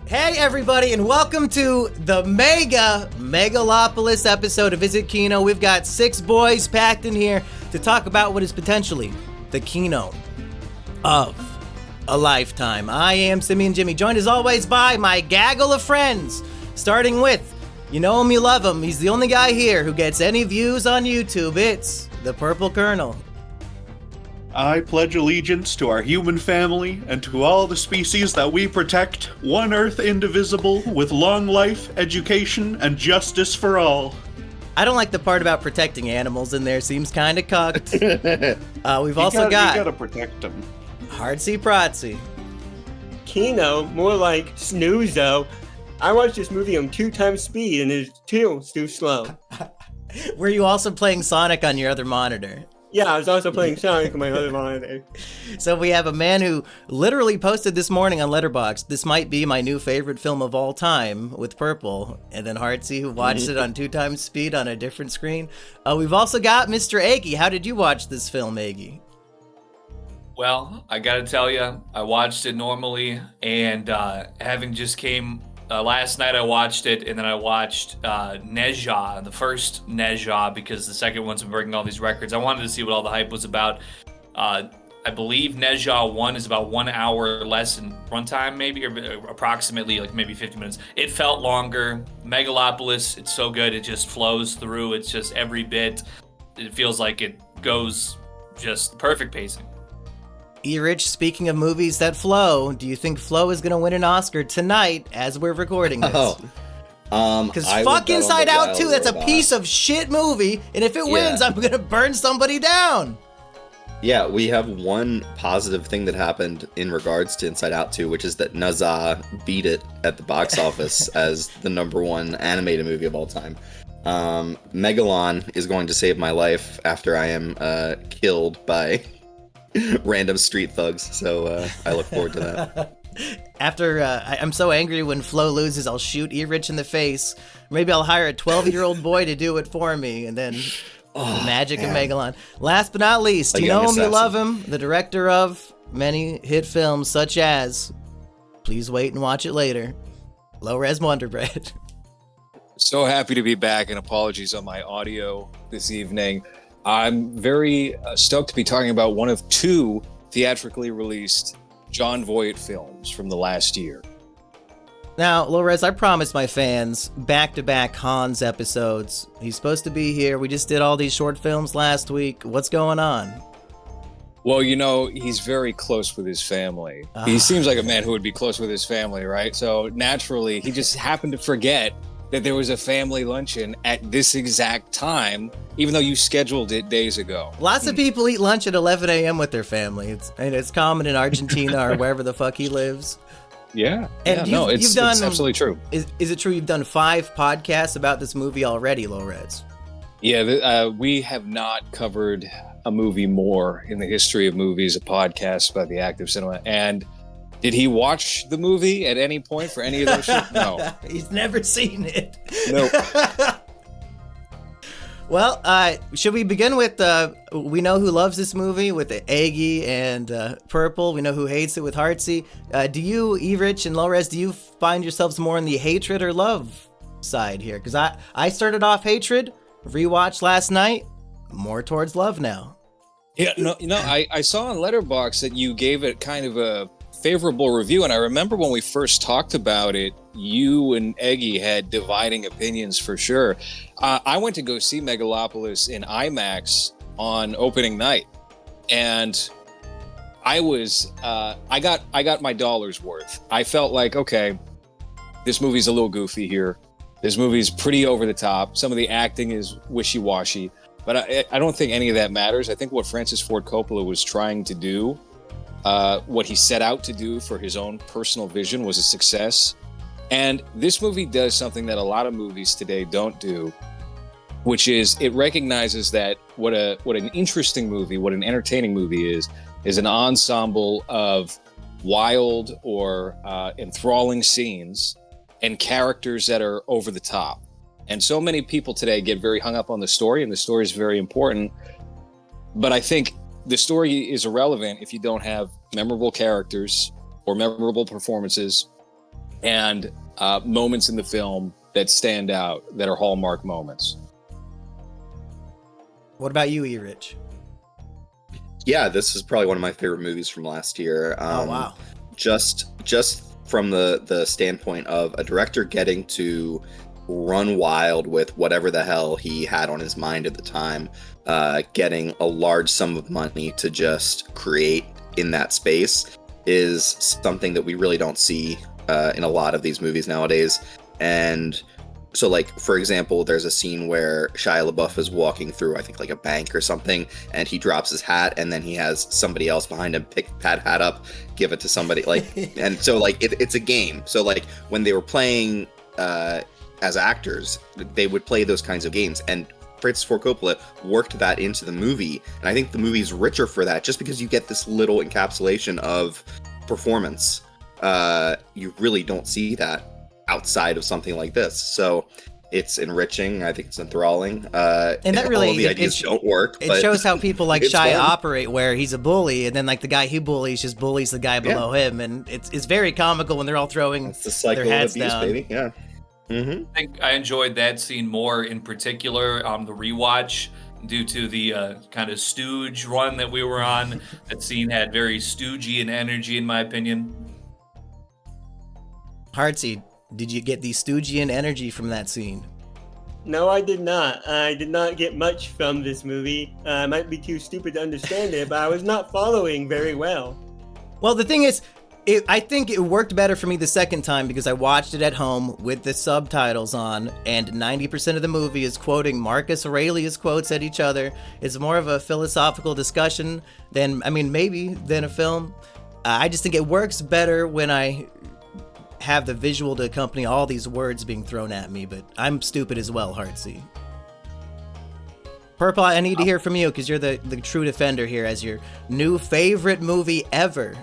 Hey everybody, and welcome to the Megalopolis episode of Visit Kino. We've got 6 boys packed in here to talk about what is potentially the kino of a lifetime. I am Simian Jimmy, joined as always by my gaggle of friends, starting with, you know him, you love him, he's the only guy here who gets any views on YouTube. It's the Purple Colonel. I pledge allegiance to our human family and to all the species that we protect, one earth indivisible, with long life, education, and justice for all. I don't like the part about protecting animals in there, seems kind of cucked. We've also You got gotta protect them. Hartsy Pratsy. Kino, more like snoozo. I watched this movie on 2 times speed and it's too slow. Were you also playing Sonic on your other monitor? Yeah, I was also playing Sonic on my other monitor. So we have a man who literally posted this morning on Letterboxd, this might be my new favorite film of all time, with Purple, and then Hartsy, who watched it on 2 times speed on a different screen. We've also got Mr. Eggy. How did you watch this film, Eggy? Well, I gotta tell you, I watched it normally, and having just came last night, I watched it, and then I watched Nezha, the first Nezha, because the second one's been breaking all these records. I wanted to see what all the hype was about. I believe Nezha 1 is about 1 hour less in runtime, maybe, or approximately like maybe 50 minutes. It felt longer. Megalopolis, it's so good, it just flows through. It's just every bit. It feels like it goes just perfect pacing. E-Rich, speaking of movies that flow, do you think Flow is going to win an Oscar tonight as we're recording this? Because fuck Inside Out 2, that's a piece of shit movie, and if it wins, I'm going to burn somebody down. Yeah, we have one positive thing that happened in regards to Inside Out 2, which is that Nazar beat it at the box office as the #1 animated movie of all time. Megalon is going to save my life after I am killed by random street thugs, so I look forward to that. After I'm so angry when Flo loses, I'll shoot E-Rich in the face. Maybe I'll hire a 12-year-old boy to do it for me, and then the magic of Megalon. Last but not least, you know him, you love him, the director of many hit films such as Please Wait and Watch It Later, Low Res Wonder Bread. So happy to be back, and apologies on my audio this evening. I'm very stoked to be talking about one of 2 theatrically released Jon Voight films from the last year. Now, Lores, I promised my fans back-to-back Hans episodes. He's supposed to be here. We just did all these short films last week. What's going on? Well, you know, he's very close with his family. He seems like a man who would be close with his family, right? So naturally, he just happened to forget that there was a family luncheon at this exact time, even though you scheduled it days ago. Lots of people eat lunch at 11 a.m. with their family. It's common in Argentina or wherever the fuck he lives. Yeah. And it's absolutely true. Is it true you've done 5 podcasts about this movie already, Lorez? Yeah, we have not covered a movie more in the history of movies, a podcast about the act of cinema. And did he watch the movie at any point for any of those shows? No. He's never seen it. Nope. Well, should we begin with, we know who loves this movie with Eggy and Purple. We know who hates it with Hartsy. Do you, E-Rich and Lores, do you find yourselves more on the hatred or love side here? Because I started off hatred, rewatched last night, more towards love now. Yeah, I saw on Letterboxd that you gave it kind of a favorable review, and I remember when we first talked about it, you and Eggy had dividing opinions for sure. I went to go see Megalopolis in IMAX on opening night, and I got my dollar's worth. I felt like, okay, this movie's a little goofy here. This movie's pretty over the top. Some of the acting is wishy-washy, but I don't think any of that matters. I think what Francis Ford Coppola was trying to do, what he set out to do for his own personal vision, was a success. And this movie does something that a lot of movies today don't do, which is it recognizes that what an interesting movie, what an entertaining movie is an ensemble of wild or enthralling scenes and characters that are over the top. And so many people today get very hung up on the story, and the story is very important. But I think the story is irrelevant if you don't have memorable characters or memorable performances and moments in the film that stand out, that are hallmark moments. What about you, E-Rich? Yeah, this is probably one of my favorite movies from last year. Oh, wow. Just from the standpoint of a director getting to run wild with whatever the hell he had on his mind at the time, getting a large sum of money to just create in that space is something that we really don't see in a lot of these movies nowadays. And so, like, for example, there's a scene where Shia LaBeouf is walking through, I think, like a bank or something, and he drops his hat, and then he has somebody else behind him pick that hat up, give it to somebody, like, and so, like, it's a game. So, like, when they were playing as actors, they would play those kinds of games, and Francis Ford Coppola worked that into the movie, and I think the movie's richer for that, just because you get this little encapsulation of performance. You really don't see that outside of something like this, so it's enriching. I think it's enthralling. And that really, all of the ideas don't work. It shows how people like it's Shia fun. operate, where he's a bully, and then like the guy he bullies just bullies the guy below him, and it's very comical when they're all throwing It's the cycle their of hats abuse, down. baby. Yeah. Mm-hmm. I think I enjoyed that scene more in particular on the rewatch due to the kind of stooge run that we were on. That scene had very stoogey and energy, in my opinion. Hartsy, did you get the Stoogian energy from that scene? No, I did not. I did not get much from this movie. I might be too stupid to understand it, but I was not following very well. Well, the thing is, I think it worked better for me the second time because I watched it at home with the subtitles on, and 90% of the movie is quoting Marcus Aurelius quotes at each other. It's more of a philosophical discussion than a film. I just think it works better when I have the visual to accompany all these words being thrown at me, but I'm stupid as well, Hartsy. Purple, I need to hear from you because you're the true defender here as your new favorite movie ever.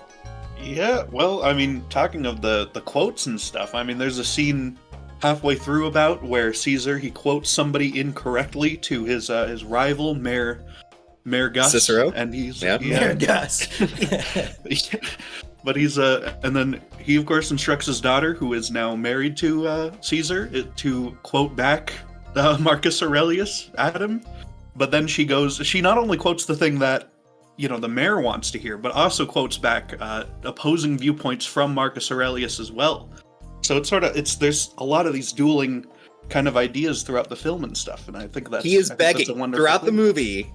Yeah, well, I mean, talking of the quotes and stuff, I mean, there's a scene halfway through about where Caesar, he quotes somebody incorrectly to his rival, Mayor Gus. Cicero? And he's... Mayor Gus. But he's and then he of course instructs his daughter, who is now married to Caesar, to quote back Marcus Aurelius at him. But then she not only quotes the thing that, you know, the mayor wants to hear, but also quotes back opposing viewpoints from Marcus Aurelius as well. So there's a lot of these dueling kind of ideas throughout the film and stuff, and I think that's... He is I think that's begging a wonderful throughout the thing. movie.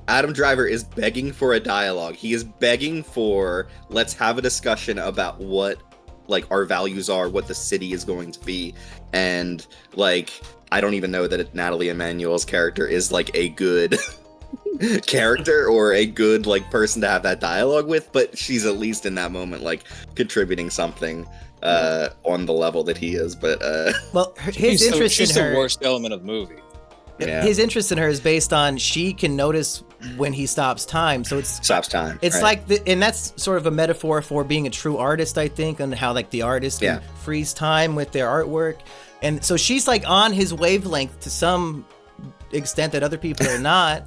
Adam Driver is begging for a dialogue. He is begging for, let's have a discussion about what, like, our values are, what the city is going to be. And, like, I don't even know that Natalie Emmanuel's character is, like, a good character or a good, like, person to have that dialogue with, but she's at least in that moment, like, contributing something on the level that he is. But, Well, his interest She's in her... the worst element of the movie. yeah. His interest in her is based on she can notice when he stops time, so it's Stops time. It's right. like, and that's sort of a metaphor for being a true artist, I think, and how like the artist can freeze time with their artwork. And so she's like on his wavelength to some extent that other people are not.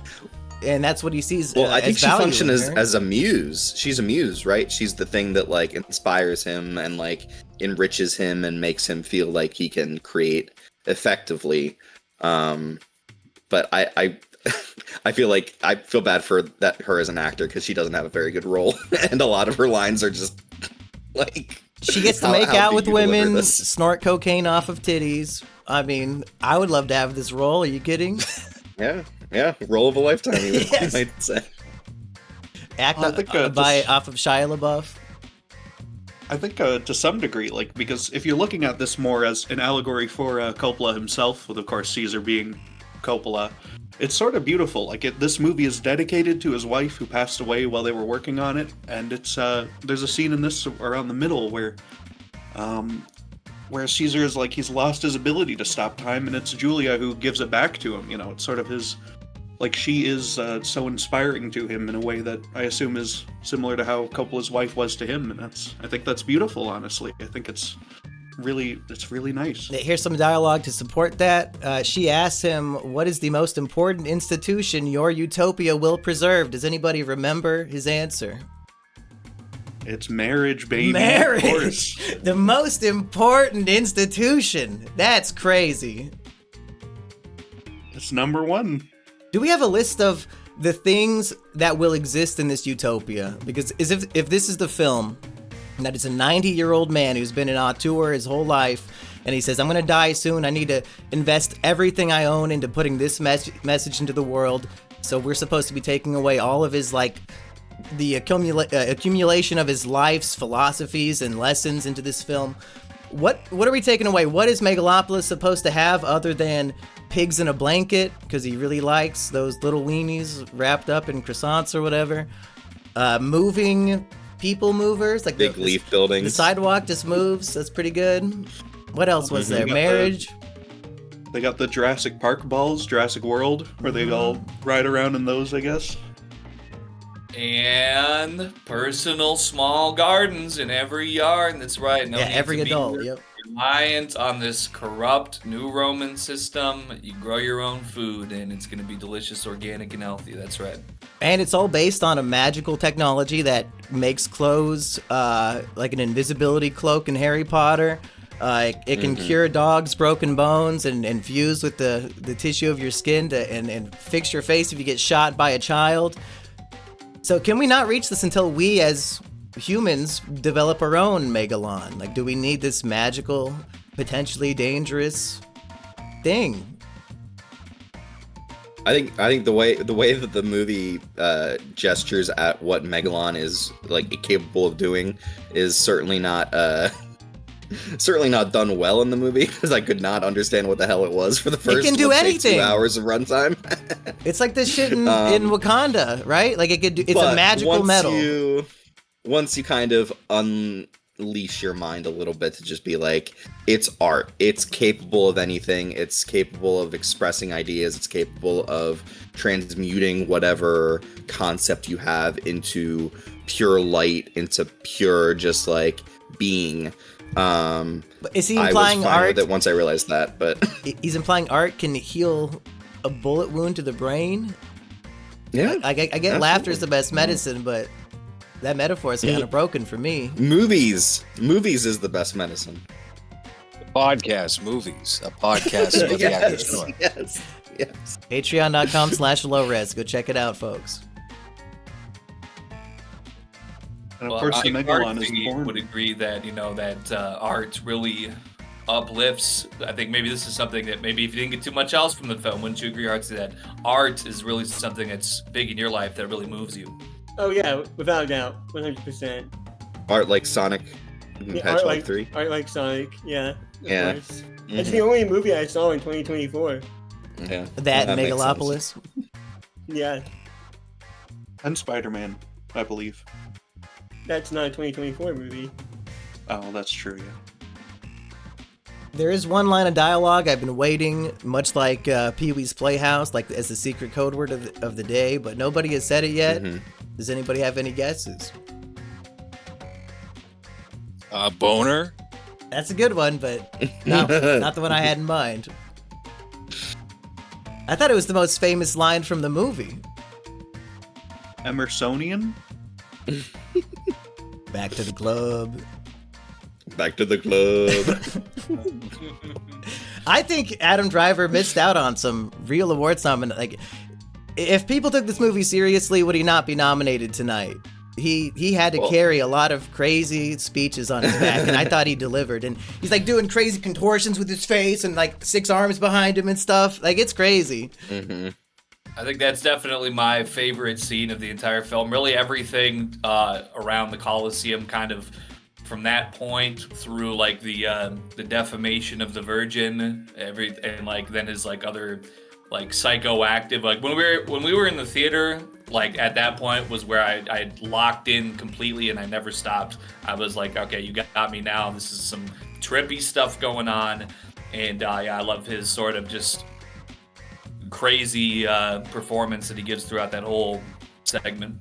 And that's what he sees. Well, I think she value functions in her. as a muse. She's a muse, right? She's the thing that like inspires him and like enriches him and makes him feel like he can create effectively. But I feel like I feel bad for her as an actor because she doesn't have a very good role, and a lot of her lines are just like She gets to how- make how out do with you deliver women, this? snort cocaine off of titties. I mean, I would love to have this role. Are you kidding? Yeah, role of a lifetime, you Yes. might say. Act Well, I think, off of Shia LaBeouf. I think to some degree, like, because if you're looking at this more as an allegory for Coppola himself, with of course Caesar being Coppola, it's sort of beautiful. Like, this movie is dedicated to his wife who passed away while they were working on it, and it's there's a scene in this around the middle where Caesar is like, he's lost his ability to stop time, and it's Julia who gives it back to him. You know, it's sort of his, like, she is so inspiring to him in a way that I assume is similar to how Coppola's wife was to him, and I think that's beautiful. Honestly, I think it's really nice. Here's some dialogue to support that. She asks him, "What is the most important institution your utopia will preserve?" Does anybody remember his answer? It's marriage, baby. Marriage! Of course. The most important institution. That's crazy. It's number one. Do we have a list of the things that will exist in this utopia? Because if this is the film, that it's a 90-year-old man who's been in auteur his whole life, and he says, I'm going to die soon, I need to invest everything I own into putting this message into the world, so we're supposed to be taking away all of his, like, the accumulation of his life's philosophies and lessons into this film. What are we taking away? What is Megalopolis supposed to have other than pigs in a blanket? Because he really likes those little weenies wrapped up in croissants or whatever. Moving people movers, like big leaf buildings. The sidewalk just moves. That's pretty good. What else was there? Marriage. They got the Jurassic Park balls, Jurassic World, where they all ride around in those, I guess. And personal small gardens in every yard. That's right. No need every to be adult. Yep. reliant on this corrupt new Roman system. You grow your own food, and it's going to be delicious, organic, and healthy. That's right. And it's all based on a magical technology that makes clothes, like an invisibility cloak in Harry Potter. It can cure dogs' broken bones and fuse with the tissue of your skin and fix your face if you get shot by a child. So can we not reach this until we as humans develop our own Megalon? Like, do we need this magical, potentially dangerous thing? I think the way that the movie gestures at what Megalon is like capable of doing is certainly not done well in the movie, because I could not understand what the hell it was for the first 2 hours of runtime. It's like this shit in Wakanda, right? Like it's a magical metal. Once you kind of unleash your mind a little bit to just be like, it's art. It's capable of anything. It's capable of expressing ideas. It's capable of transmuting whatever concept you have into pure light, into pure just like being. Is he implying I was fine art? with it once I realized that, but he's implying art can heal a bullet wound to the brain. Yeah, I get absolutely. laughter is the best medicine, but that metaphor is kind of broken for me. Movies is the best medicine. Podcast movies, a podcast about the actor's story. Yes. Patreon.com/lowres. Go check it out, folks. And of course, the Megalon is Hartsy born. would agree that that art really uplifts. I think maybe this is something that maybe if you didn't get too much else from the film, wouldn't you agree, Hartsy, that art is really something that's big in your life that really moves you? Oh yeah, without a doubt, 100%. Art like Sonic Hedgehog 3. Art like Sonic, yeah. Yeah. Of course. It's the only movie I saw in 2024. Yeah. That makes sense. Megalopolis. Yeah, And Spider-Man, I believe. that's not a 2024 movie. Oh, that's true, yeah. There is one line of dialogue I've been waiting, much like Pee-wee's Playhouse, like as the secret code word of the day, but nobody has said it yet. Does anybody have any guesses? Boner. That's a good one, but not the one I had in mind. I thought it was the most famous line from the movie. Emersonian? Back to the club. Back to the club. I think Adam Driver missed out on some real awards nominations. Like, if people took this movie seriously, would he not be nominated tonight? He had to carry a lot of crazy speeches on his back, and I thought he delivered. And he's like doing crazy contortions with his face and like 6 arms behind him and stuff. Like, it's crazy. I think that's definitely my favorite scene of the entire film. Really, everything around the Colosseum, kind of from that point through like the defamation of the Virgin, and like then his like other like psychoactive. Like when we were in the theater, like at that point was where I locked in completely and I never stopped. I was like, okay, you got me now. This is some trippy stuff going on, and yeah, I love his sort of just crazy performance that he gives throughout that whole segment.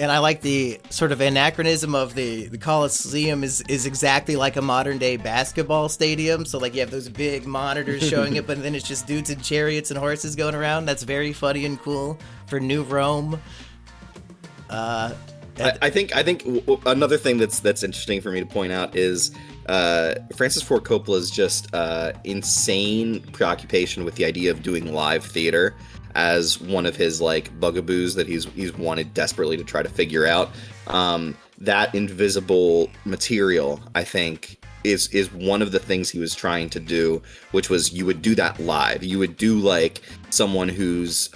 And I like the sort of anachronism of the Coliseum is exactly like a modern day basketball stadium. So like you have those big monitors showing it, but then it's just dudes in chariots and horses going around. That's very funny and cool for New Rome. I think another thing that's interesting for me to point out is Francis Ford Coppola's just insane preoccupation with the idea of doing live theater as one of his like bugaboos that he's wanted desperately to try to figure out. That invisible material, I think, is one of the things he was trying to do, which was you would do that live. You would do like someone whose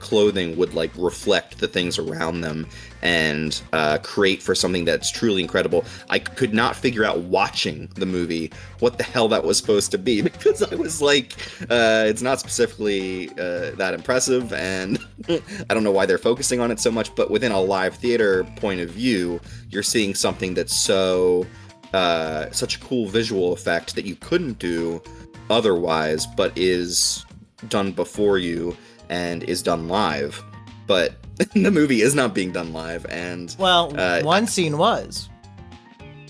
clothing would like reflect the things around them and create for something that's truly incredible. I could not figure out watching the movie what the hell that was supposed to be, because I was like, it's not specifically that impressive, and I don't know why they're focusing on it so much, but within a live theater point of view, you're seeing something that's so such a cool visual effect that you couldn't do otherwise, but is done before you and is done live. But the movie is not being done live, and one scene was.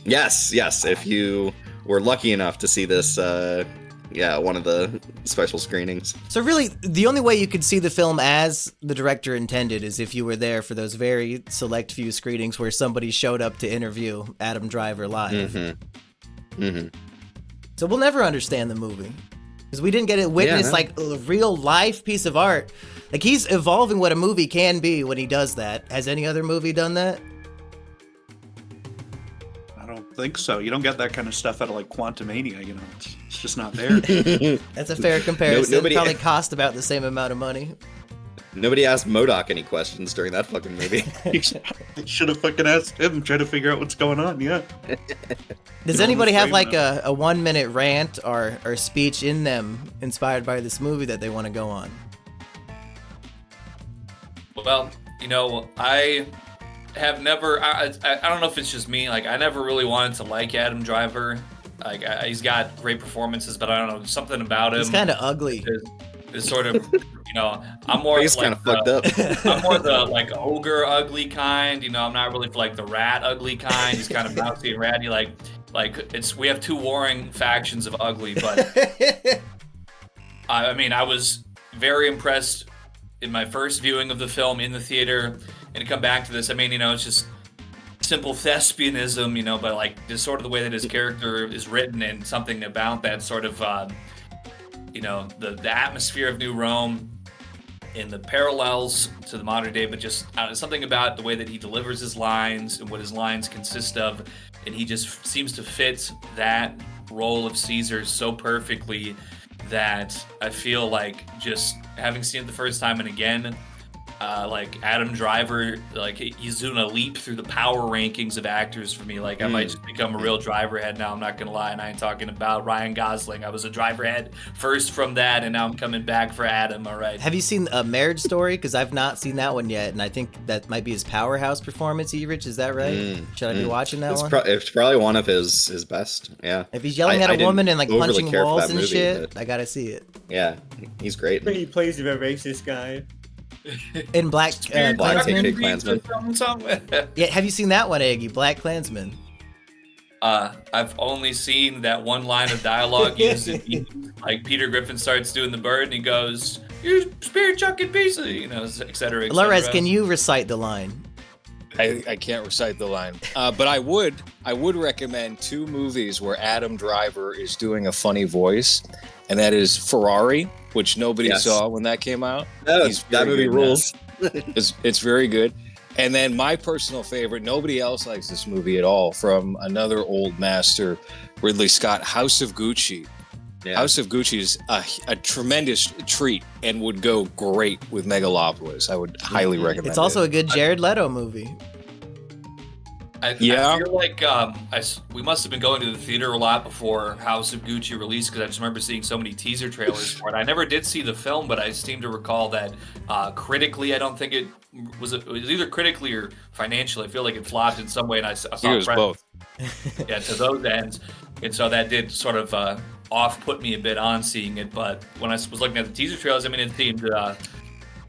Yes. If you were lucky enough to see this, one of the special screenings. So really, the only way you could see the film as the director intended is if you were there for those very select few screenings where somebody showed up to interview Adam Driver live. So we'll never understand the movie because we didn't get to witness like a real life piece of art. Like, he's evolving what a movie can be when he does that. Has any other movie done that? I don't think so. You don't get that kind of stuff out of like Quantumania, you know. It's just not there. That's a fair comparison. Nobody probably cost about the same amount of money. Nobody asked MODOK any questions during that fucking movie. Should have fucking asked him, try to figure out what's going on, yeah. Does anybody have like a 1 minute rant or speech in them inspired by this movie that they want to go on? Well, you know, I have never, I don't know if it's just me, like, I never really wanted to like Adam Driver. Like, he's got great performances, but I don't know, something about him. He's kind of ugly. Is sort of, you know, I'm more He's kind of fucked up. I'm more the like ogre ugly kind, you know. I'm not really like the rat ugly kind. He's kind of mousy and ratty, like it's, we have two warring factions of ugly, but I mean, I was very impressed in my first viewing of the film in the theater, and to come back to this, I mean, you know, it's just simple thespianism, you know, but like just sort of the way that his character is written and something about that sort of, you know, the atmosphere of New Rome and the parallels to the modern day, but just something about the way that he delivers his lines and what his lines consist of, and he just seems to fit that role of Caesar so perfectly that I feel like, just having seen it the first time and again, like Adam Driver, like he's doing a leap through the power rankings of actors for me. Like I might just become a real Driver head now. I'm not gonna lie, and I ain't talking about Ryan Gosling. I was a Driver head first from that, and now I'm coming back for Adam. All right. Have you seen A Marriage Story? Because I've not seen that one yet, and I think that might be his powerhouse performance. Rich, is that right? Should I be watching that one? It's probably one of his best. Yeah. If he's yelling at a woman and like punching walls and movie, shit, I gotta see it. Yeah, he's great. He plays a racist guy. In Black Klansman? Klansman. Yeah, have you seen that one, Eggy? Black Klansman. I've only seen that one line of dialogue used in, like Peter Griffin starts doing the bird and he goes, "You spirit chucking pieces," you know, et cetera, et Lores, cetera. can you recite the line? I can't recite the line, but I would recommend two movies where Adam Driver is doing a funny voice, and that is Ferrari, which nobody saw when that came out. That movie rules. It's very good. And then my personal favorite, nobody else likes this movie at all, from another old master, Ridley Scott, House of Gucci. Yeah. House of Gucci is a tremendous treat and would go great with Megalopolis. I would highly recommend it. It's also a good Jared Leto movie. I feel like we must have been going to the theater a lot before House of Gucci released, because I just remember seeing so many teaser trailers for it. I never did see the film, but I seem to recall that critically, I don't think it was either critically or financially. I feel like it flopped in some way, and I saw it was both. Yeah, to those ends, and so that did sort of off-put me a bit on seeing it. But when I was looking at the teaser trailers, I mean, it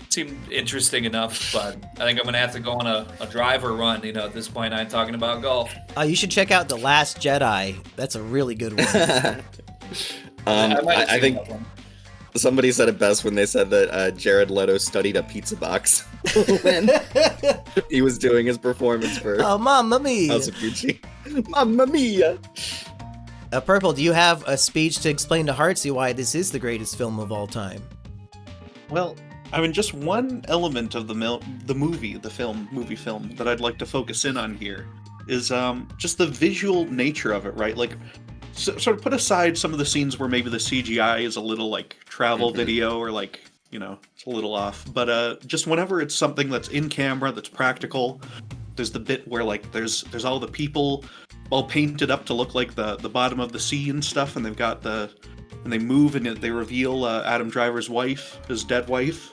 seemed interesting enough, but I think I'm gonna have to go on a driver run. You know, at this point, I'm talking about golf. You should check out The Last Jedi. That's a really good one. I think Somebody said it best when they said that Jared Leto studied a pizza box when he was doing his performance for Oh, Mamma Mia. House of Gucci. Mamma Mia! Purple, do you have a speech to explain to Hartsy why this is the greatest film of all time? Well, I mean, just one element of the movie film that I'd like to focus in on here is just the visual nature of it, right? Like, sort of put aside some of the scenes where maybe the CGI is a little like travel video or like, you know, it's a little off. But just whenever it's something that's in camera, that's practical, there's the bit where like there's all the people all painted up to look like the bottom of the sea and stuff, and they've got and they move and they reveal Adam Driver's wife, his dead wife.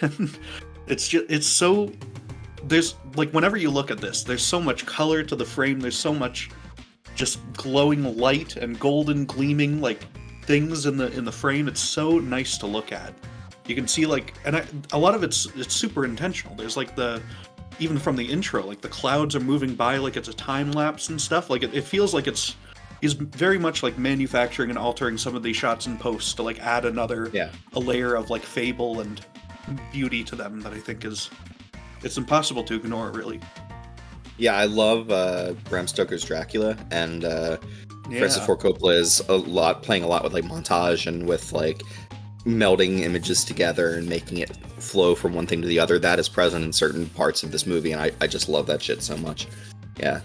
And it's so, there's like, whenever you look at this, there's so much color to the frame, there's so much just glowing light and golden gleaming like things in the frame. It's so nice to look at. You can see like, and a lot of it's super intentional. There's like even from the intro, like the clouds are moving by like it's a time lapse and stuff. Like it feels like he's very much like manufacturing and altering some of these shots in post to like add a layer of like fable and beauty to them that I think it's impossible to ignore, really. Yeah, I love Bram Stoker's Dracula, and Francis Ford Coppola is playing a lot with like montage and with like melding images together and making it flow from one thing to the other. That is present in certain parts of this movie, and I just love that shit so much. Yeah.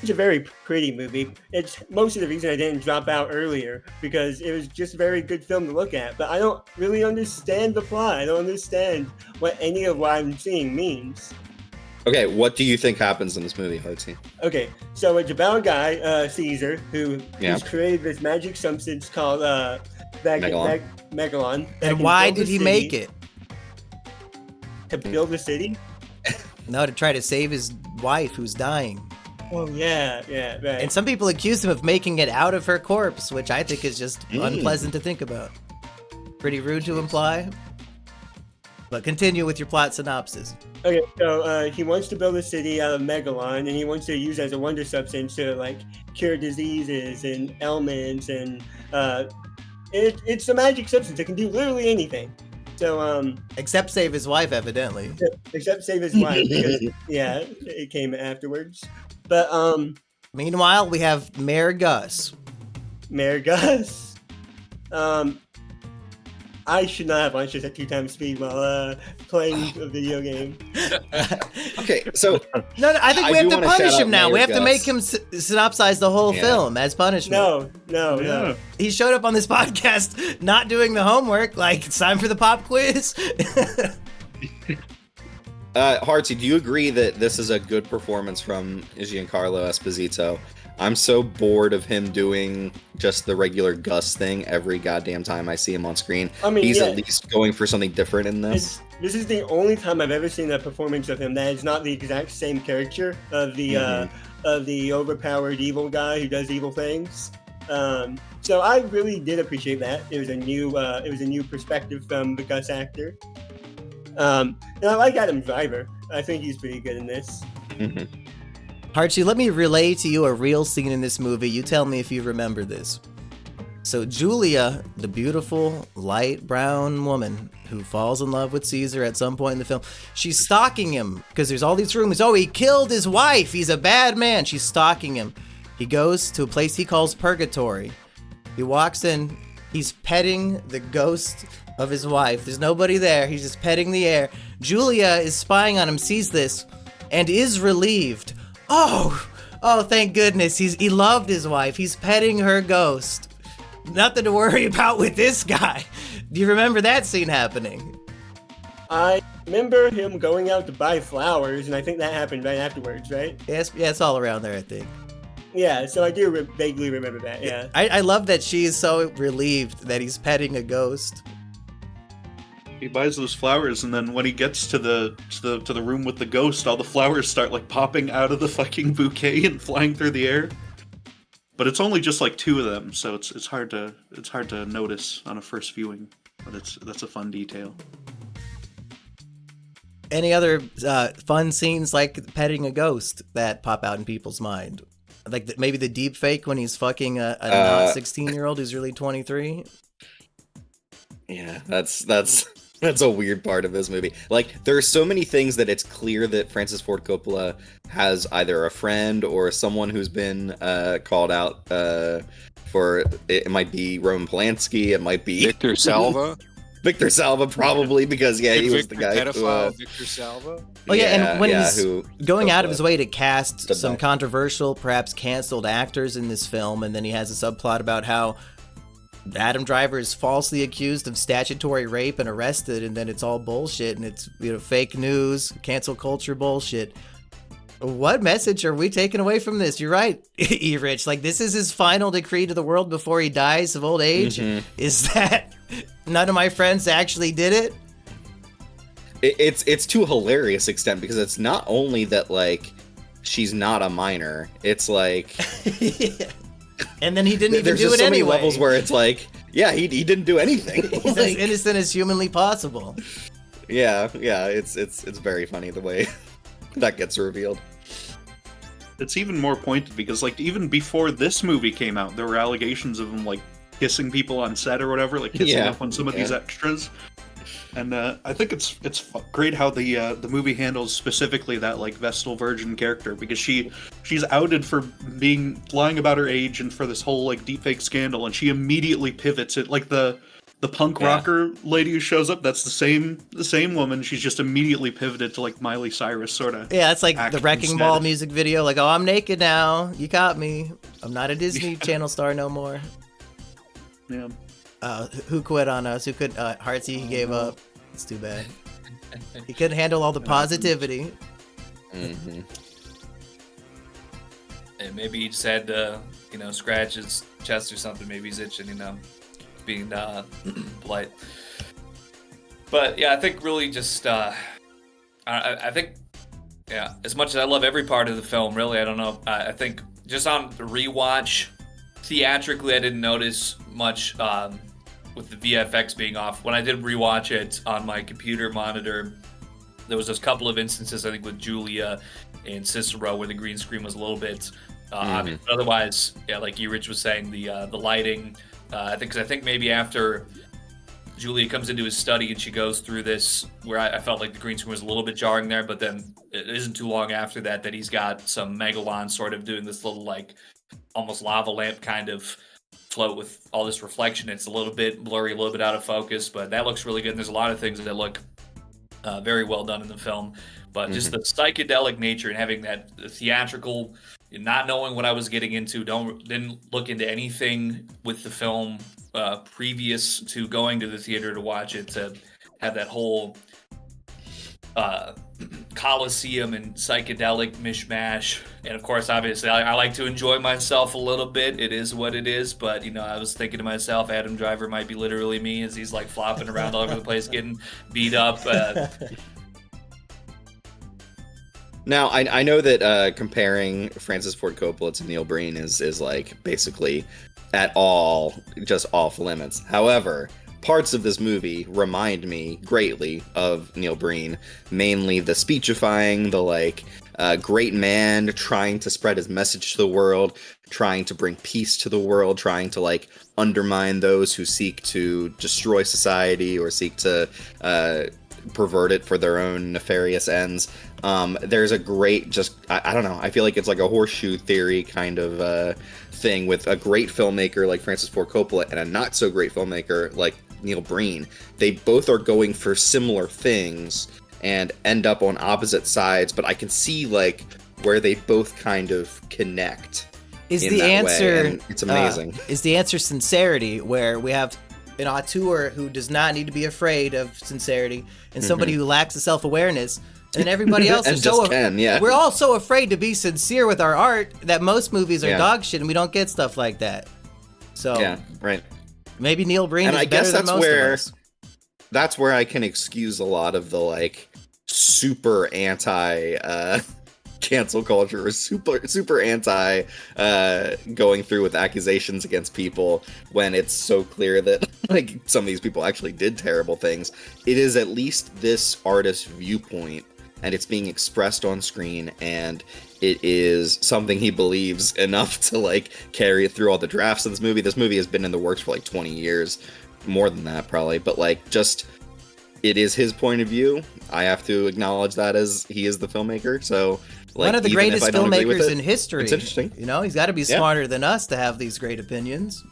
It's a very pretty movie. It's most of the reason I didn't drop out earlier, because it was just a very good film to look at. But I don't really understand the plot. I don't understand what any of what I'm seeing means. Okay, what do you think happens in this movie, Hartsy? Okay, so it's about a guy, Caesar, who's created this magic substance called Megalon. And why did he make it? To build a city? No, to try to save his wife who's dying. Oh, yeah, right. And some people accuse him of making it out of her corpse, which I think is just unpleasant to think about. Pretty rude to imply. But continue with your plot synopsis. Okay, so he wants to build a city out of Megalon, and he wants to use it as a wonder substance to like cure diseases and ailments, and it's a magic substance that can do literally anything. So except save his wife, evidently. Except save his wife, because it came afterwards. But meanwhile, we have Mayor Gus. Mayor Gus. I should not have launched this at 2x speed while playing a video game. Okay, so no, I think we have to punish him now. Mayor We have Gus. to make him synopsize the whole film as punishment. No. He showed up on this podcast not doing the homework. Like, it's time for the pop quiz. Hartsy, do you agree that this is a good performance from Giancarlo Esposito? I'm so bored of him doing just the regular Gus thing every goddamn time I see him on screen. I mean, he's at least going for something different in this. This is the only time I've ever seen a performance of him that is not the exact same character of the overpowered evil guy who does evil things. So I really did appreciate that. It was a new perspective from the Gus actor. And I like Adam Driver. I think he's pretty good in this. Mm-hmm. Hartsy, let me relay to you a real scene in this movie. You tell me if you remember this. So Julia, the beautiful light brown woman who falls in love with Caesar at some point in the film, she's stalking him because there's all these rumors. Oh, he killed his wife. He's a bad man. She's stalking him. He goes to a place he calls Purgatory. He walks in. He's petting the ghost of his wife. There's nobody there. He's just petting the air. Julia is spying on him, sees this, and is relieved. Oh, thank goodness. He loved his wife. He's petting her ghost. Nothing to worry about with this guy. Do you remember that scene happening? I remember him going out to buy flowers, and I think that happened right afterwards, right? Yes, yeah, it's all around there, I think. Yeah, so I do vaguely remember that, yeah. I love that she is so relieved that he's petting a ghost. He buys those flowers, and then when he gets to the room with the ghost, all the flowers start like popping out of the fucking bouquet and flying through the air. But it's only just like 2 of them, so it's hard to notice on a first viewing. But that's a fun detail. Any other fun scenes like petting a ghost that pop out in people's mind? Like maybe the deep fake when he's fucking a not 16-year-old who's really 23? Yeah, that's a weird part of this movie. Like, there are so many things that it's clear that Francis Ford Coppola has either a friend or someone who's been called out for. It might be Roman Polanski. It might be Victor Salva. Victor Salva, probably, because he was the guy pedophile who, Victor Salva. Oh yeah, and when he's who going out of Coppola his way to cast did some that. controversial, perhaps canceled actors in this film, and then he has a subplot about how Adam Driver is falsely accused of statutory rape and arrested, and then it's all bullshit, and it's fake news, cancel culture bullshit. What message are we taking away from this? You're right, E. Rich. Like, this is his final decree to the world before he dies of old age. Mhm. Is that none of my friends actually did it? It's to a hilarious extent, because it's not only that, like, she's not a minor. It's like Yeah. And then he didn't even there's do just it so anyway. many levels where it's like, yeah, he didn't do anything. He's as Like, innocent as humanly possible. yeah, it's very funny the way that gets revealed. It's even more pointed because, like, even before this movie came out, there were allegations of him, like, kissing people on set or whatever, like kissing Yeah, up on some of these yeah. extras. And I think it's great how the movie handles specifically that, like, Vestal Virgin character, because she's outed for lying about her age and for this whole, like, deepfake scandal, and she immediately pivots it. Like the punk rocker lady who shows up, that's the same woman. She's just immediately pivoted to, like, Miley Cyrus sort of. Yeah, it's like act the Wrecking instead. Ball music video. Like, oh, I'm naked now. You caught me. I'm not a Disney Channel star no more. Yeah. Who quit on us? Who could? Hartsy, he gave up. It's too bad. He couldn't handle all the positivity. Mm-hmm. And maybe he just had to, scratch his chest or something. Maybe he's itching, being polite. But yeah, I think really just, I think, yeah, as much as I love every part of the film, really, I don't know. I think just on the rewatch, theatrically, I didn't notice much with the VFX being off. When I did rewatch it on my computer monitor, there was a couple of instances, I think, with Julia and Cicero where the green screen was a little bit obvious. But otherwise, yeah, like you, Rich, was saying, the lighting. I think maybe after Julia comes into his study and she goes through this, where I felt like the green screen was a little bit jarring there, but then it isn't too long after that he's got some Megalon sort of doing this little, like, almost lava lamp kind of float with all this reflection. It's a little bit blurry, a little bit out of focus, but that looks really good. And there's a lot of things that look very well done in the film, but just the psychedelic nature and having that theatrical, not knowing what I was getting into, didn't look into anything with the film previous to going to the theater to watch it, to have that whole Coliseum and psychedelic mishmash. And of course, obviously, I like to enjoy myself a little bit. It is what it is. But, I was thinking to myself, Adam Driver might be literally me as he's, like, flopping around all over the place, getting beat up. Now, I know that comparing Francis Ford Coppola to Neil Breen is like, basically at all just off limits. However, parts of this movie remind me greatly of Neil Breen, mainly the speechifying, the, like, great man trying to spread his message to the world, trying to bring peace to the world, trying to, like, undermine those who seek to destroy society or seek to pervert it for their own nefarious ends. There's a great, I don't know, I feel like it's like a horseshoe theory kind of thing with a great filmmaker like Francis Ford Coppola and a not so great filmmaker like Neil Breen. They both are going for similar things and end up on opposite sides, but I can see, like, where they both kind of connect. Is in the that answer way, and it's amazing. Is the answer sincerity, where we have an auteur who does not need to be afraid of sincerity, and somebody who lacks the self-awareness, and everybody else And is just can, yeah. We're all so afraid to be sincere with our art that most movies are Yeah. dog shit, and we don't get stuff like that. So Yeah, right. maybe Neil Breen And is I better guess than most of us. that's where I can excuse a lot of the, like, super anti cancel culture, or super anti going through with accusations against people when it's so clear that, like, some of these people actually did terrible things. It is at least this artist's viewpoint, and it's being expressed on screen, and it is something he believes enough to, like, carry it through all the drafts of this movie. This movie has been in the works for, like, 20 years. more than that probably, but like just it is his point of view. I have to acknowledge that as he is the filmmaker. So like, one of the even if greatest I don't agree with filmmakers it, in history. it's interesting. You know, he's got to be smarter than us to have these great opinions.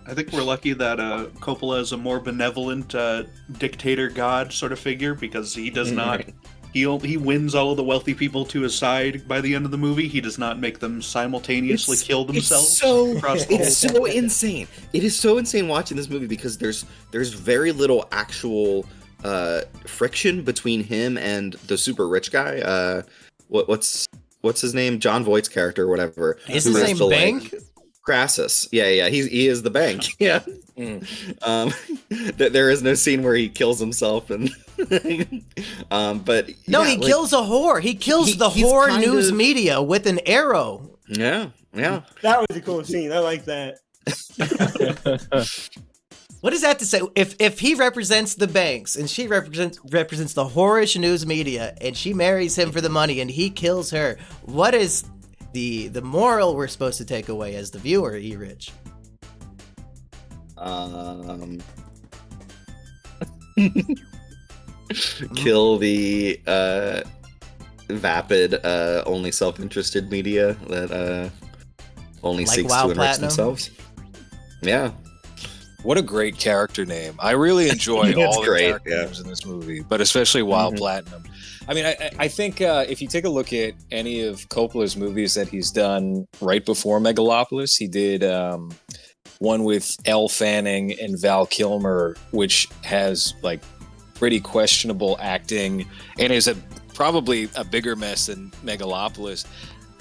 I think we're lucky that Coppola is a more benevolent dictator god sort of figure, because he does not. He wins all of the wealthy people to his side by the end of the movie. He does not make them simultaneously kill themselves. It's so insane. It is so insane watching this movie because there's very little actual friction between him and the super rich guy. What's his name? John Voight's character, or whatever. Is his name Bank? Crassus. Yeah. He is the bank. Yeah. There is no scene where he kills himself, and but no, he kills a whore. He kills the whore news media with an arrow. Yeah. That was a cool scene. I like that. What is that to say? If he represents the banks and she represents the whorish news media, and she marries him for the money and he kills her, what is the moral we're supposed to take away as the viewer, E-Rich? Kill the vapid, only self-interested media that only Like seeks WoW to enrich Platinum? themselves. Yeah. What a great character name. I really enjoy It's all the great, character names in this movie, but especially Wild Platinum. I mean, I think if you take a look at any of Coppola's movies that he's done right before Megalopolis, he did one with Elle Fanning and Val Kilmer, which has like pretty questionable acting and is probably a bigger mess than Megalopolis.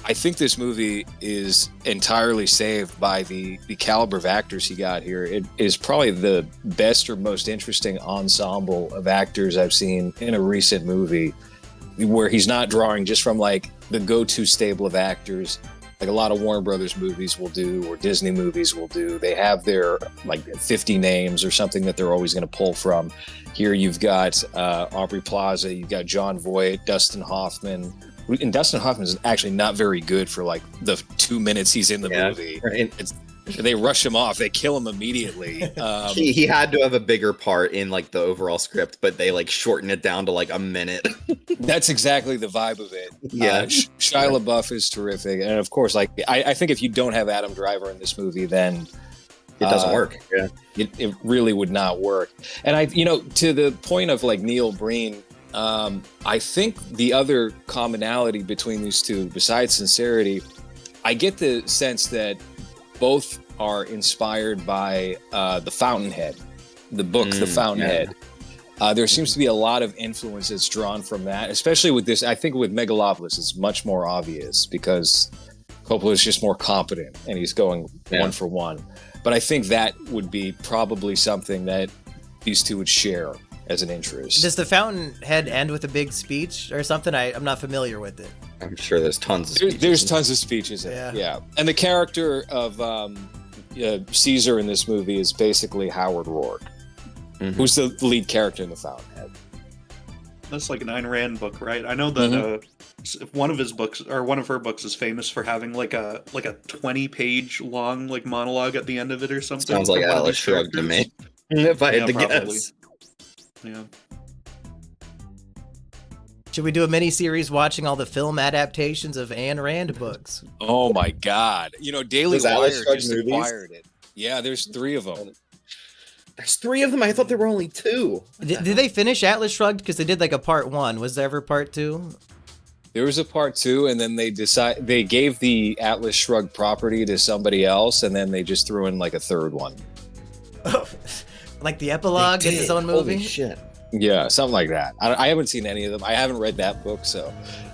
I think this movie is entirely saved by the caliber of actors he got here. It is probably the best or most interesting ensemble of actors I've seen in a recent movie, where he's not drawing just from like the go-to stable of actors like a lot of Warner Brothers movies will do, or Disney movies will do. They have their like 50 names or something that they're always going to pull from. Here you've got Aubrey Plaza, you've got John Voight, Dustin Hoffman. And Dustin Hoffman is actually not very good for like the 2 minutes he's in the movie. Right. They rush him off. They kill him immediately. He had to have a bigger part in like the overall script, but they like shorten it down to like a minute. That's exactly the vibe of it. Yeah. Shia LaBeouf is terrific. And of course, like I think if you don't have Adam Driver in this movie, then it doesn't work. Yeah. It really would not work. And to the point of like Neil Breen, I think the other commonality between these two, besides sincerity, I get the sense that both are inspired by The Fountainhead, the book The Fountainhead. There seems to be a lot of influence that's drawn from that, especially with this. I think with Megalopolis, it's much more obvious because Coppola is just more competent and he's going one for one. But I think that would be probably something that these two would share as an interest. Does The Fountainhead end with a big speech or something? I'm not familiar with it. I'm sure there's tons of speeches. There's tons of speeches in it, yeah. And the character of Caesar in this movie is basically Howard Rourke, who's the lead character in The Fountainhead. That's like an Ayn Rand book, right? I know that one of his books, or one of her books, is famous for having like a 20-page long like monologue at the end of it or something. Sounds like Atlas Shrugged to me. If I had to guess. Yeah. Should we do a mini-series watching all the film adaptations of Ayn Rand books? Oh my God. Daily Does Atlas Wire Shrugged just movies? acquired it. Yeah, there's 3 of them. There's 3 of them? I thought there were only 2. Did they finish Atlas Shrugged? Because they did like a part 1. Was there ever part 2? There was a part 2, and then they gave the Atlas Shrugged property to somebody else, and then they just threw in like a 3rd one. Like the epilogue gets its own movie? Holy shit. Yeah, something like that. I haven't seen any of them. I haven't read that book, so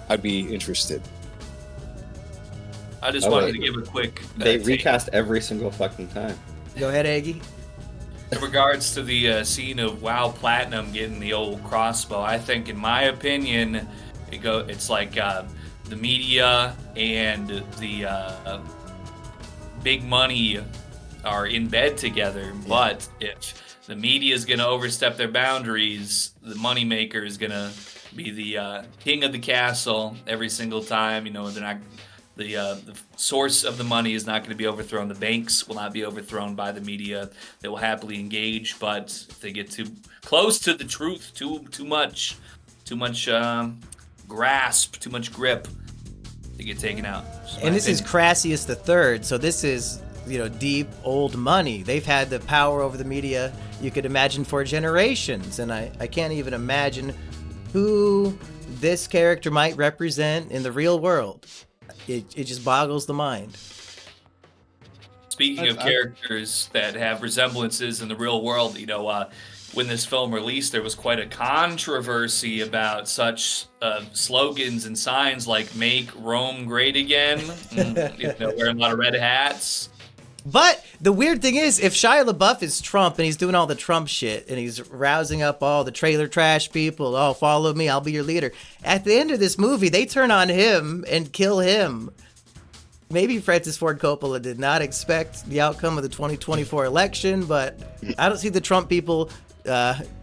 I'd be interested. I just wanted to give a quick. They take. recast every single fucking time. Go ahead, Eggy. In regards to the scene of Wow Platinum getting the old crossbow, I think, in my opinion, it's like the media and the big money are in bed together. But if the media is going to overstep their boundaries, the moneymaker is going to be the king of the castle every single time. They're not the source of the money is not going to be overthrown. The banks will not be overthrown by the media. They will happily engage, but if they get too close to the truth, too much grasp, too much grip, they get taken out. And this is Crassius the Third, so this is, deep old money. They've had the power over the media, you could imagine, for generations, and I can't even imagine who this character might represent in the real world. It just boggles the mind. Speaking of characters that have resemblances in the real world, when this film released, there was quite a controversy about such slogans and signs like "Make Rome Great Again," wearing a lot of red hats. But the weird thing is, if Shia LaBeouf is Trump and he's doing all the Trump shit and he's rousing up all the trailer trash people, oh, follow me, I'll be your leader. At the end of this movie, they turn on him and kill him. Maybe Francis Ford Coppola did not expect the outcome of the 2024 election, but I don't see the Trump people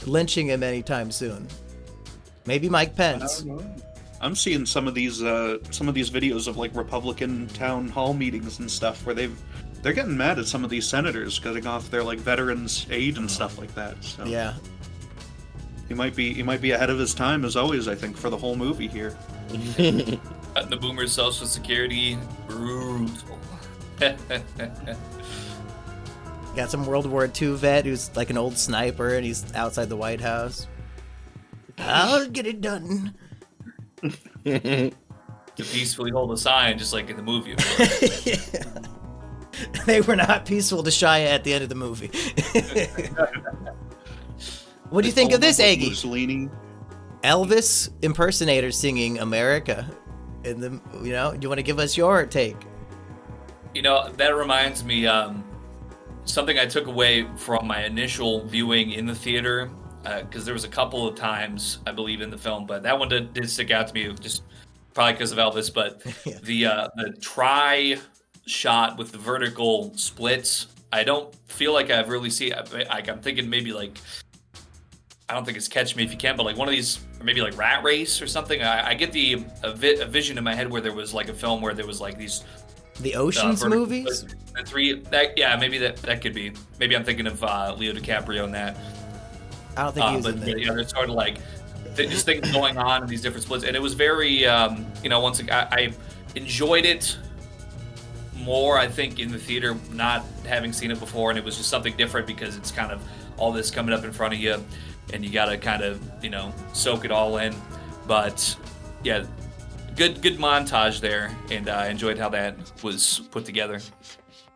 lynching him anytime soon. Maybe Mike Pence. I don't know. I'm seeing some of these videos of like Republican town hall meetings and stuff where they're getting mad at some of these senators cutting off their like veterans aid and stuff like that. So yeah, he might be ahead of his time as always. I think for the whole movie here. Cutting the boomers' social security, brutal. Got some World War II vet who's like an old sniper and he's outside the White House. I'll get it done. To peacefully hold a sign, just like in the movie. Yeah. They were not peaceful to Shia at the end of the movie. What do you think of this, Eggy? Mussolini. Elvis impersonator singing "America." In the, do you want to give us your take? That reminds me something I took away from my initial viewing in the theater, because there was a couple of times I believe in the film, but that one did stick out to me, just probably because of Elvis. But yeah. the try shot with the vertical splits, I don't feel like I've really seen. I'm thinking maybe like, I don't think it's Catch Me If You Can, but like one of these, or maybe like Rat Race or something. I get a vision in my head where there was like a film where there was like these the Ocean's movies. The three, maybe that could be. Maybe I'm thinking of Leo DiCaprio in that. I don't think he was in there. Yeah, there's sort of like just things going on in these different splits, and it was very, once again, I enjoyed it more, I think, in the theater, not having seen it before, and it was just something different because it's kind of all this coming up in front of you, and you gotta kind of, soak it all in. But yeah, good montage there, and I enjoyed how that was put together.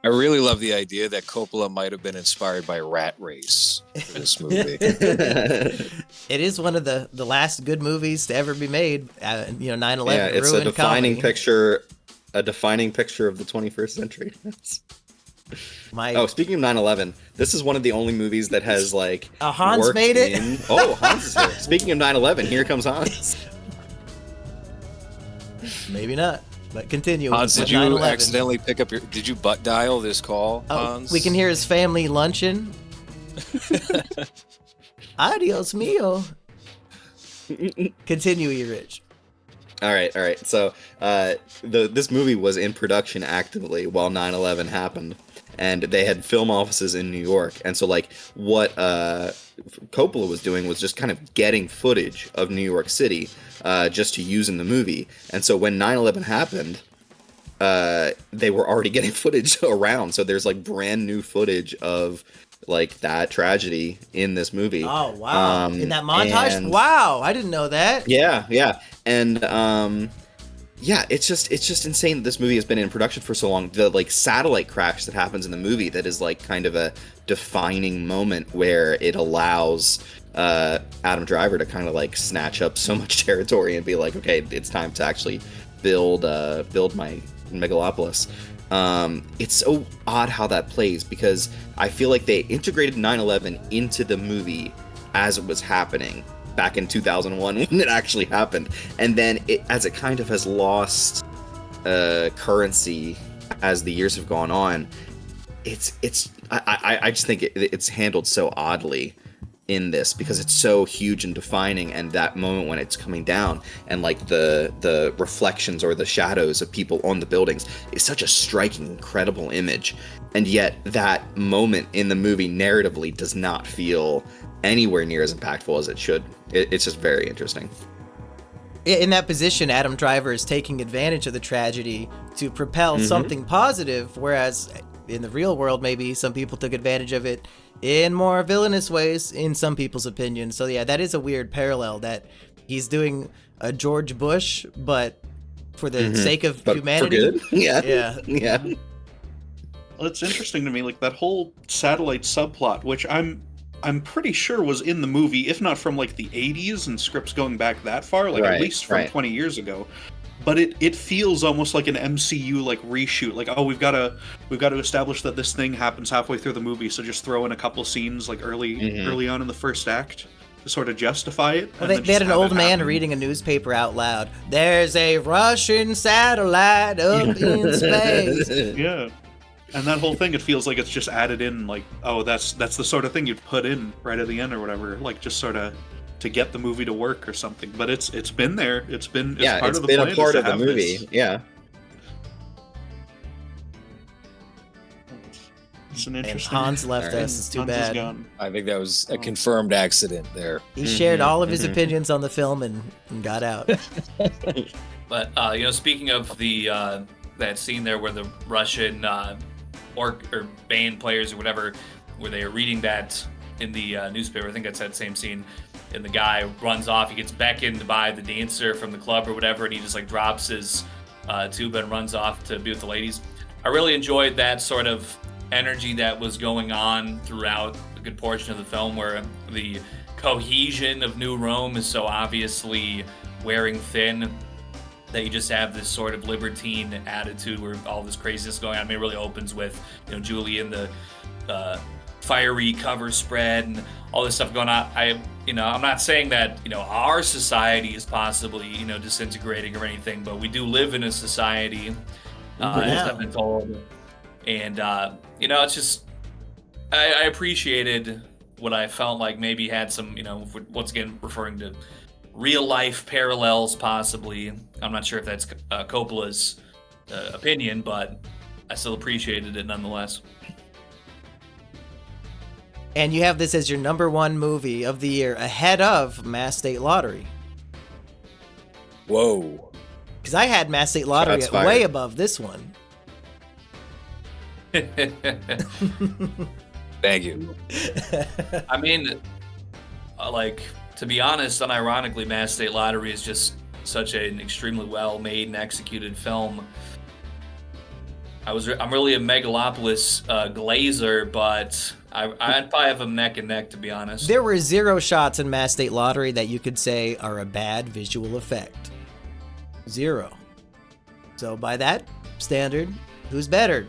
I really love the idea that Coppola might have been inspired by Rat Race for this movie. It is one of the last good movies to ever be made. 9/11. Yeah, it's a defining comedy. picture. A defining picture of the 21st century. Speaking of 9/11, this is one of the only movies that has like Hans worked made it. Hans is here. Speaking of 9/11, here comes Hans. Maybe not, but continue. Hans, with did you 9/11. accidentally pick up did you butt dial this call, Hans? We can hear his family luncheon. Adios mio. Continue, you Rich. All right. So this movie was in production actively while 9/11 happened, and they had film offices in New York. And so like what Coppola was doing was just kind of getting footage of New York City just to use in the movie. And so when 9/11 happened, they were already getting footage around. So there's like brand new footage of like that tragedy in this movie. Oh wow! In that montage, wow! I didn't know that. Yeah, and it's just insane that this movie has been in production for so long. The like satellite crash that happens in the movie, that is like kind of a defining moment where it allows Adam Driver to kind of like snatch up so much territory and be like, okay, it's time to actually build my Megalopolis. It's so odd how that plays, because I feel like they integrated 9/11 into the movie as it was happening back in 2001 when it actually happened, and then as it kind of has lost currency as the years have gone on, I just think it's handled so oddly in this because it's so huge and defining, and that moment when it's coming down and like the reflections or the shadows of people on the buildings is such a striking, incredible image. And yet that moment in the movie narratively does not feel anywhere near as impactful as it should. It's just very interesting. In that position, Adam Driver is taking advantage of the tragedy to propel something positive, whereas in the real world, maybe some people took advantage of it in more villainous ways, in some people's opinion. So yeah, that is a weird parallel, that he's doing a George Bush, but for the sake of humanity. For good? Yeah. Well, it's interesting to me, like that whole satellite subplot, which I'm pretty sure was in the movie, if not from like the 80s and scripts going back that far, like at least from 20 years ago. But it feels almost like an MCU like reshoot. Like, oh, we've got to establish that this thing happens halfway through the movie, so just throw in a couple scenes like early on in the first act to sort of justify it. Well, they had an old man reading a newspaper out loud. There's a Russian satellite up in space. Yeah. And that whole thing, it feels like it's just added in, like, oh, that's the sort of thing you'd put in right at the end or whatever, like just sort of to get the movie to work or something. But it's been there. It's part of the plan. It's been a part of the movie. This. Yeah. It's an interesting. And Hans left us. It's too Hans bad. is gone. I think that was a confirmed accident there. He shared all of his opinions on the film and got out. But speaking of the that scene there where the Russian or band players or whatever, where they are reading that in the newspaper, I think that's that same scene, and the guy runs off. He gets beckoned by the dancer from the club or whatever, and he just like drops his tuba and runs off to be with the ladies. I really enjoyed that sort of energy that was going on throughout a good portion of the film, where the cohesion of New Rome is so obviously wearing thin that you just have this sort of libertine attitude where all this craziness going on. I mean, it really opens with, Julie in the fiery cover spread and all this stuff going on. I'm not saying that, our society is possibly, disintegrating or anything, but we do live in a society, as I've been told. And, it's just, I appreciated what I felt like maybe had some, once again, referring to real life parallels possibly. I'm not sure if that's Coppola's opinion, but I still appreciated it nonetheless. And you have this as your number one movie of the year, ahead of Mass State Lottery. Whoa. Because I had Mass State Lottery way above this one. Thank you. I mean, to be honest, unironically, Mass State Lottery is just such an extremely well-made and executed film. I'm really a Megalopolis glazer, but I'd probably have them neck and neck, to be honest. There were 0 shots in Mass State Lottery that you could say are a bad visual effect. 0. So by that standard, who's better?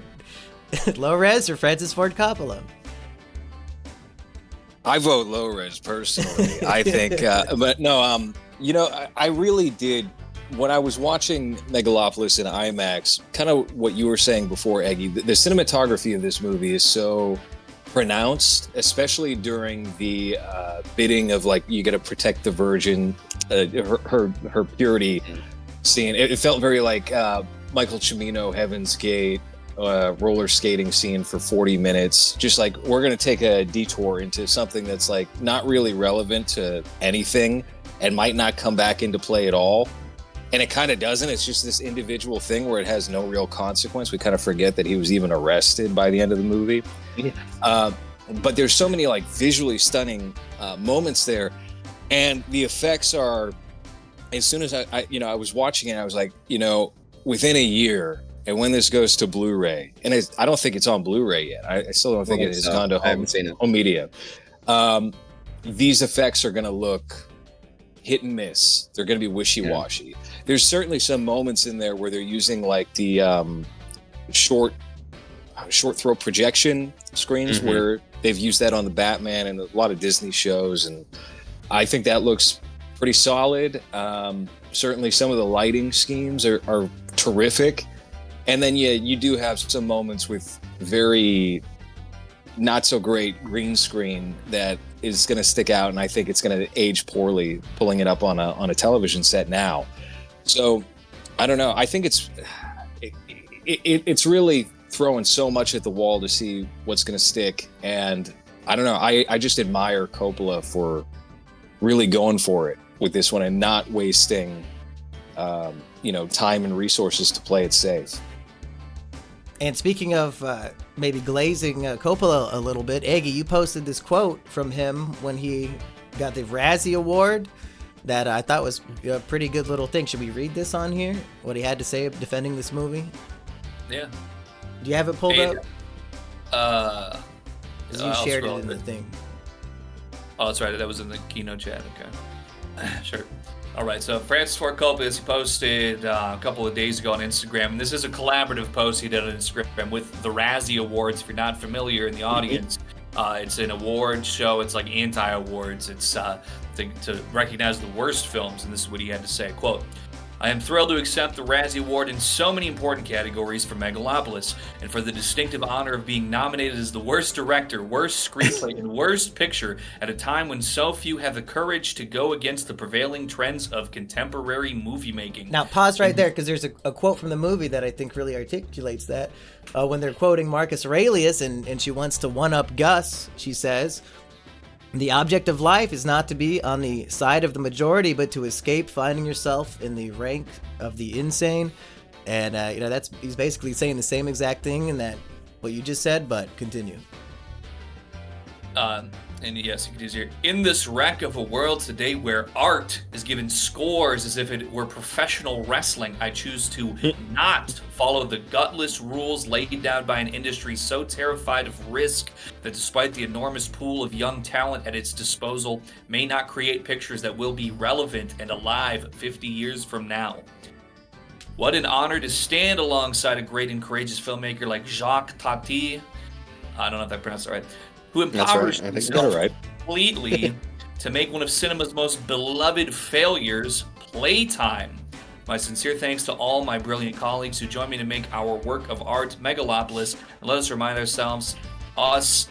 Low Res or Francis Ford Coppola? I vote low res personally. I think, but no, I really did. When I was watching Megalopolis in IMAX, kind of what you were saying before, Eggy, the cinematography of this movie is so pronounced, especially during the bidding of like, you got to protect the Virgin, her purity scene. It felt very like Michael Cimino, Heaven's Gate, roller skating scene for 40 minutes. Just like, we're going to take a detour into something that's like not really relevant to anything and might not come back into play at all. And it kind of doesn't. It's just this individual thing where it has no real consequence. We kind of forget that he was even arrested by the end of the movie. Yeah. But there's so many like visually stunning moments there. And the effects are, as soon as I was watching it, I was like, within a year, and when this goes to Blu-ray, and I don't think it's on Blu-ray yet. I still don't think it has gone to home media. These effects are going to look hit and miss. They're going to be wishy-washy. Yeah. There's certainly some moments in there where they're using like the short throw projection screens, where they've used that on the Batman and a lot of Disney shows, and I think that looks pretty solid. Certainly some of the lighting schemes are terrific. And then, you do have some moments with very not so great green screen that is going to stick out, and I think it's going to age poorly pulling it up on a television set now. So I don't know. I think it's really throwing so much at the wall to see what's going to stick, and I don't know. I just admire Coppola for really going for it with this one and not wasting time and resources to play it safe. And speaking of maybe glazing Coppola a little bit, Eggy, you posted this quote from him when he got the Razzie Award that I thought was a pretty good little thing. Should we read this on here? What he had to say defending this movie? Yeah. Do you have it pulled up? 'Cause you I'll shared it scroll in the thing. Oh, that's right. That was in the Kino chat. Okay. Sure. All right. So Francis Ford Coppola, he posted a couple of days ago on Instagram, and this is a collaborative post he did on Instagram with the Razzie Awards. If you're not familiar in the audience, it's an award show. It's like anti-awards. It's to recognize the worst films, and this is what he had to say. Quote, I am thrilled to accept the Razzie Award in so many important categories for Megalopolis, and for the distinctive honor of being nominated as the worst director, worst screenplay, and worst picture at a time when so few have the courage to go against the prevailing trends of contemporary movie making. Now, pause right there, because there's a quote from the movie that I think really articulates that. When they're quoting Marcus Aurelius, and she wants to one-up Gus, she says, the object of life is not to be on the side of the majority, but to escape finding yourself in the rank of the insane. And he's basically saying the same exact thing in that what you just said, but continue. And yes, you can use here. In this wreck of a world today where art is given scores as if it were professional wrestling, I choose to not follow the gutless rules laid down by an industry so terrified of risk that despite the enormous pool of young talent at its disposal, may not create pictures that will be relevant and alive 50 years from now. What an honor to stand alongside a great and courageous filmmaker like Jacques Tati. I don't know if I pronounced it right. Who empowers himself completely to make one of cinema's most beloved failures, Playtime. My sincere thanks to all my brilliant colleagues who joined me to make our work of art, Megalopolis, and let us remind ourselves, that's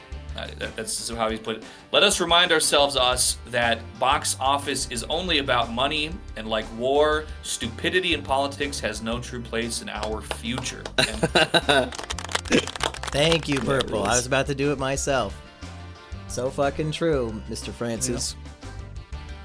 how he's put it, let us remind ourselves, that box office is only about money, and like war, stupidity in politics has no true place in our future. Thank you, Purple. I was about to do it myself. So fucking true, Mr. Francis.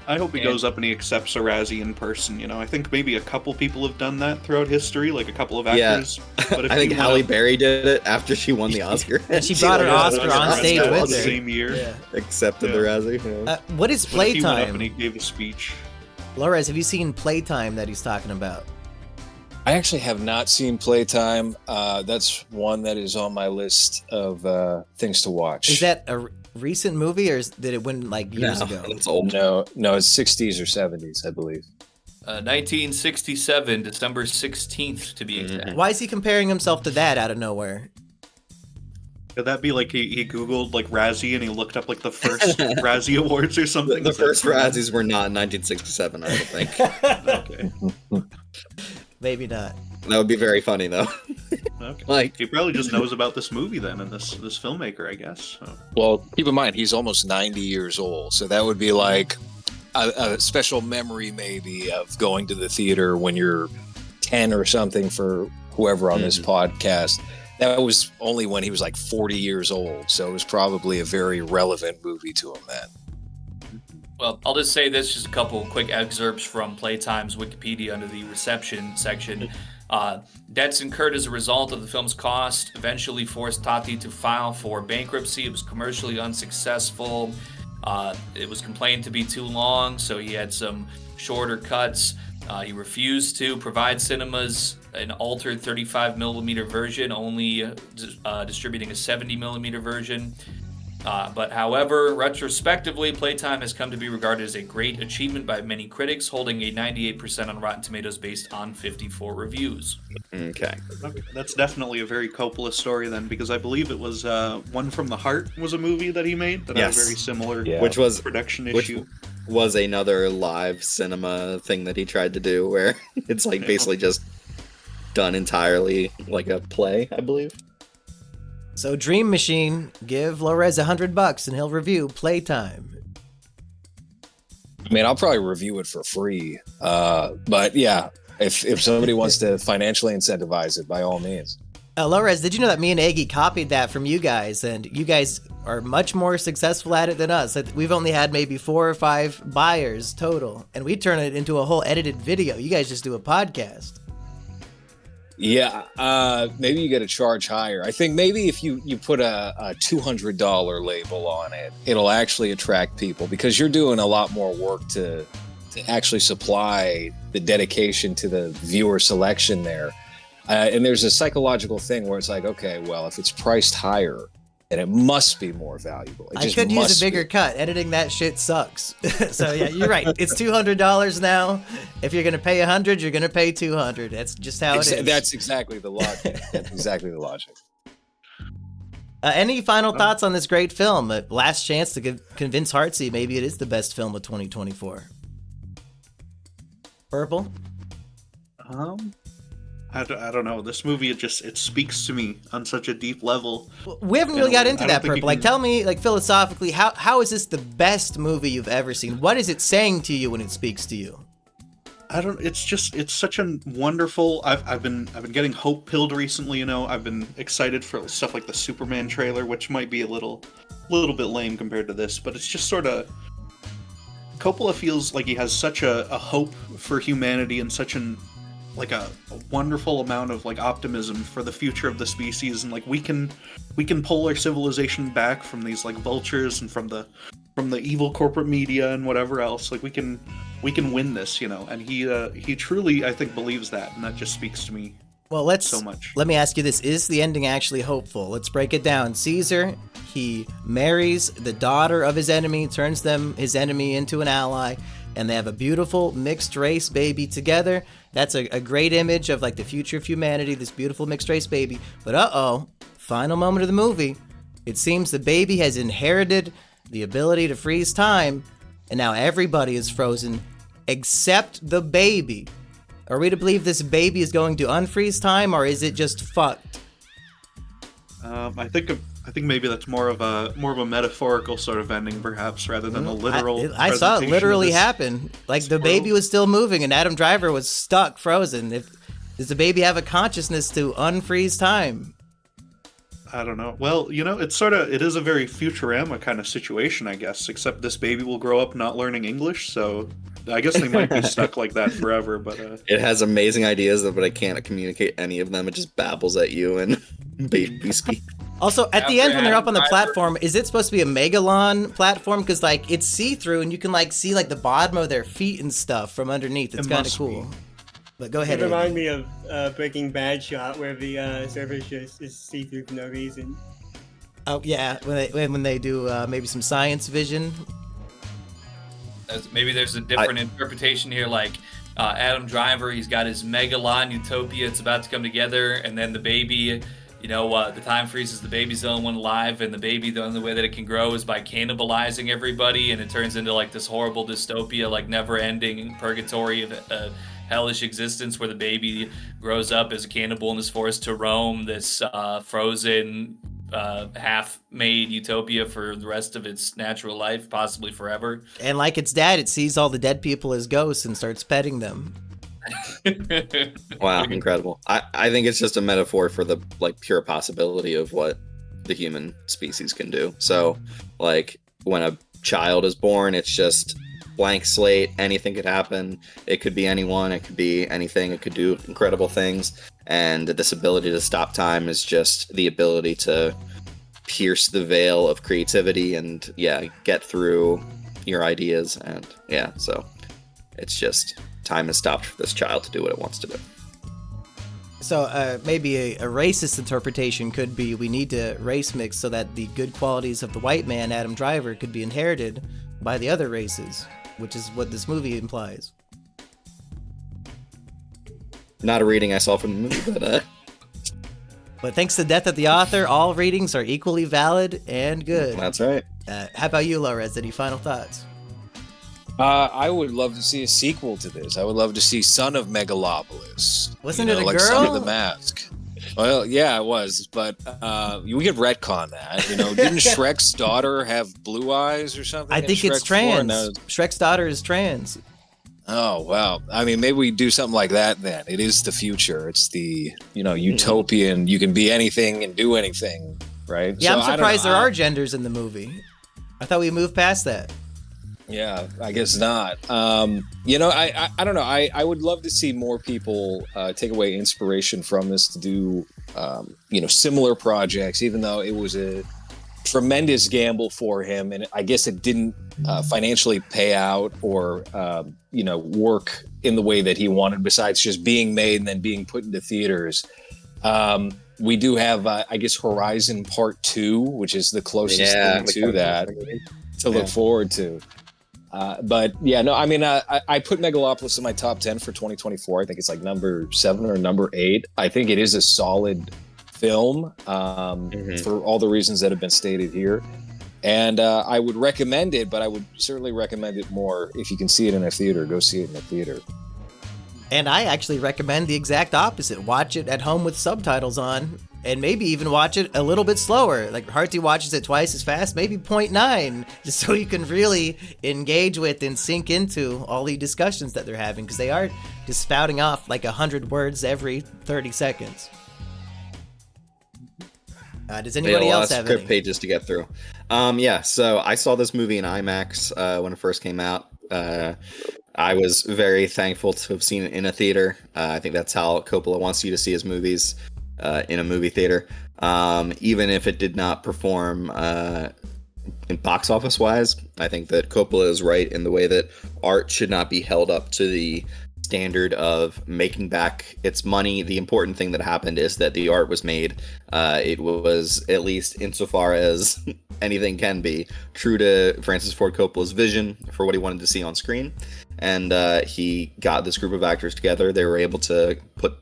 I hope he goes up and he accepts a Razzie in person. I think maybe a couple people have done that throughout history, like a couple of actors. Yeah. But if I think Halle Berry did it after she won the Oscar. And she brought her Oscar on stage with her. The same year. Yeah. Accepted the Razzie. Yeah. What is But if he went up Playtime? and he gave a speech. Lores, have you seen Playtime that he's talking about? I actually have not seen Playtime. That's one that is on my list of things to watch. Is that a recent movie, or did it win like years ago? It's old. No, it's 60s or 70s, I believe. 1967, December 16th to be exact. Why is he comparing himself to that out of nowhere? Could that be like he Googled like Razzie and he looked up like the first Razzie Awards or something? The first Razzies were not in 1967, I don't think. Okay. Maybe not. That would be very funny, though. Okay. He probably just knows about this movie then, and this filmmaker, I guess. So. Well, keep in mind, he's almost 90 years old, so that would be like a special memory maybe of going to the theater when you're 10 or something for whoever on this podcast. That was only when he was like 40 years old, so it was probably a very relevant movie to him then. Well, I'll just say this, just a couple quick excerpts from Playtime's Wikipedia under the reception section. Debts incurred as a result of the film's cost eventually forced Tati to file for bankruptcy. It was commercially unsuccessful. It was complained to be too long, so he had some shorter cuts. He refused to provide cinemas an altered 35mm version, only distributing a 70mm version. But however, retrospectively, Playtime has come to be regarded as a great achievement by many critics, holding a 98% on Rotten Tomatoes based on 54 reviews. Okay. That's definitely a very Coppola story then, because I believe it was One from the Heart was a movie that he made that had a very similar which was production issue. Was another live cinema thing that he tried to do, where it's like basically just done entirely like a play, I believe. So Dream Machine, give Lorez $100 and he'll review Playtime. I mean, I'll probably review it for free. But yeah, if somebody wants to financially incentivize it, by all means. Lorez, did you know that me and Eggy copied that from you guys, and you guys are much more successful at it than us? We've only had maybe 4 or 5 buyers total, and we turn it into a whole edited video. You guys just do a podcast. Yeah, maybe you got to charge higher. I think maybe if you put a $200 label on it, it'll actually attract people, because you're doing a lot more work to actually supply the dedication to the viewer selection there. And there's a psychological thing where it's like, okay, well, if it's priced higher, then it must be more valuable. I could use a bigger cut. Editing that shit sucks. So yeah, you're right. It's $200 now. If you're gonna pay $100, you're gonna pay $200. That's just how it is. That's exactly the logic. That's exactly the logic. Any final thoughts on this great film? Last chance to convince Hartsy maybe it is the best film of 2024. Purple? I don't know. This movie, it speaks to me on such a deep level. We haven't really got into that, Purple. Like, tell me, like, philosophically, how is this the best movie you've ever seen? What is it saying to you when it speaks to you? It's such a wonderful. I've been getting hope pilled recently. I've been excited for stuff like the Superman trailer, which might be a little bit lame compared to this, but it's just sort of. Coppola feels like he has such a hope for humanity and such a wonderful amount of like optimism for the future of the species, and like we can pull our civilization back from these like vultures and from the evil corporate media and whatever else. Like we can win this, and he truly, I think, believes that, and that just speaks to me. Well, so much. Let me ask you this. Is the ending actually hopeful? Let's break it down. Caesar, he marries the daughter of his enemy, turns his enemy into an ally, and they have a beautiful mixed race baby together. That's a great image of like the future of humanity, this beautiful mixed race baby. But final moment of the movie, it seems the baby has inherited the ability to freeze time, and now everybody is frozen except the baby. Are we to believe this baby is going to unfreeze time, or is it just fucked? I think maybe that's more of a metaphorical sort of ending, perhaps, rather than a literal. I saw it literally happen. Like the baby was still moving, and Adam Driver was stuck, frozen. Does the baby have a consciousness to unfreeze time? I don't know. Well, it is a very Futurama kind of situation, I guess. Except this baby will grow up not learning English, so I guess they might be stuck like that forever. But it has amazing ideas, but I can't communicate any of them. It just babbles at you and baby speak. Also, at the end when they're up on the platform, is it supposed to be a Megalon platform? Because like it's see-through, and you can like see like the bottom of their feet and stuff from underneath. It's kind of cool. But go ahead. It reminds me of Breaking Bad shot where the surface just is see-through for no reason. Oh yeah, when they do maybe some science vision. Maybe there's a different interpretation here, like Adam Driver, he's got his Megalon utopia, it's about to come together, and then the baby, the time freezes, the baby's the only one alive, and the baby, the only way that it can grow is by cannibalizing everybody, and it turns into like this horrible dystopia, like never-ending purgatory of hellish existence where the baby grows up as a cannibal and is forced to roam this frozen, half-made utopia for the rest of its natural life, possibly forever. And like its dad, it sees all the dead people as ghosts and starts petting them. Wow, incredible. I think it's just a metaphor for the like pure possibility of what the human species can do. So like when a child is born, it's just blank slate, anything could happen. It could be anyone, it could be anything, it could do incredible things. And this ability to stop time is just the ability to pierce the veil of creativity and get through your ideas. And so it's just time has stopped for this child to do what it wants to do. So maybe a racist interpretation could be we need to race mix so that the good qualities of the white man, Adam Driver, could be inherited by the other races, which is what this movie implies. Not a reading I saw from the movie, but thanks to the death of the author, all readings are equally valid and good. That's right. How about you, Lorez? Any final thoughts? I would love to see a sequel to this. I would love to see Son of Megalopolis. Wasn't it a like girl? Son of the Mask. Well, yeah, it was, but we could retcon that. Didn't Shrek's daughter have blue eyes or something? I in think it's Shrek 4? trans. No. Shrek's daughter is trans. Oh, wow. I mean, maybe we do something like that then. It is the future. It's the, utopian, you can be anything and do anything, right? Yeah, So, I'm surprised there are genders in the movie. I thought we moved past that. Yeah, I guess not. I don't know. I would love to see more people take away inspiration from this to do, similar projects, even though it was a tremendous gamble for him. And I guess it didn't financially pay out or, work in the way that he wanted, besides just being made and then being put into theaters. We do have, Horizon Part 2, which is the closest thing to that to look forward to. I put Megalopolis in my top 10 for 2024. I think it's like number 7 or number 8. I think it is a solid film for all the reasons that have been stated here. And I would recommend it, but I would certainly recommend it more if you can see it in a theater. Go see it in a theater. And I actually recommend the exact opposite. Watch it at home with subtitles on, and maybe even watch it a little bit slower. Like Hartsy watches it twice as fast, maybe 0.9, just so you can really engage with and sink into all the discussions that they're having, because they are just spouting off like 100 words every 30 seconds. Does anybody else have script any? pages to get through? So I saw this movie in IMAX when it first came out. I was very thankful to have seen it in a theater. I think that's how Coppola wants you to see his movies, in a movie theater. Even if it did not perform in box office wise, I think that Coppola is right in the way that art should not be held up to the standard of making back its money. The important thing that happened is that the art was made. It was, at least insofar as anything can be, true to Francis Ford Coppola's vision for what he wanted to see on screen. And he got this group of actors together. They were able to put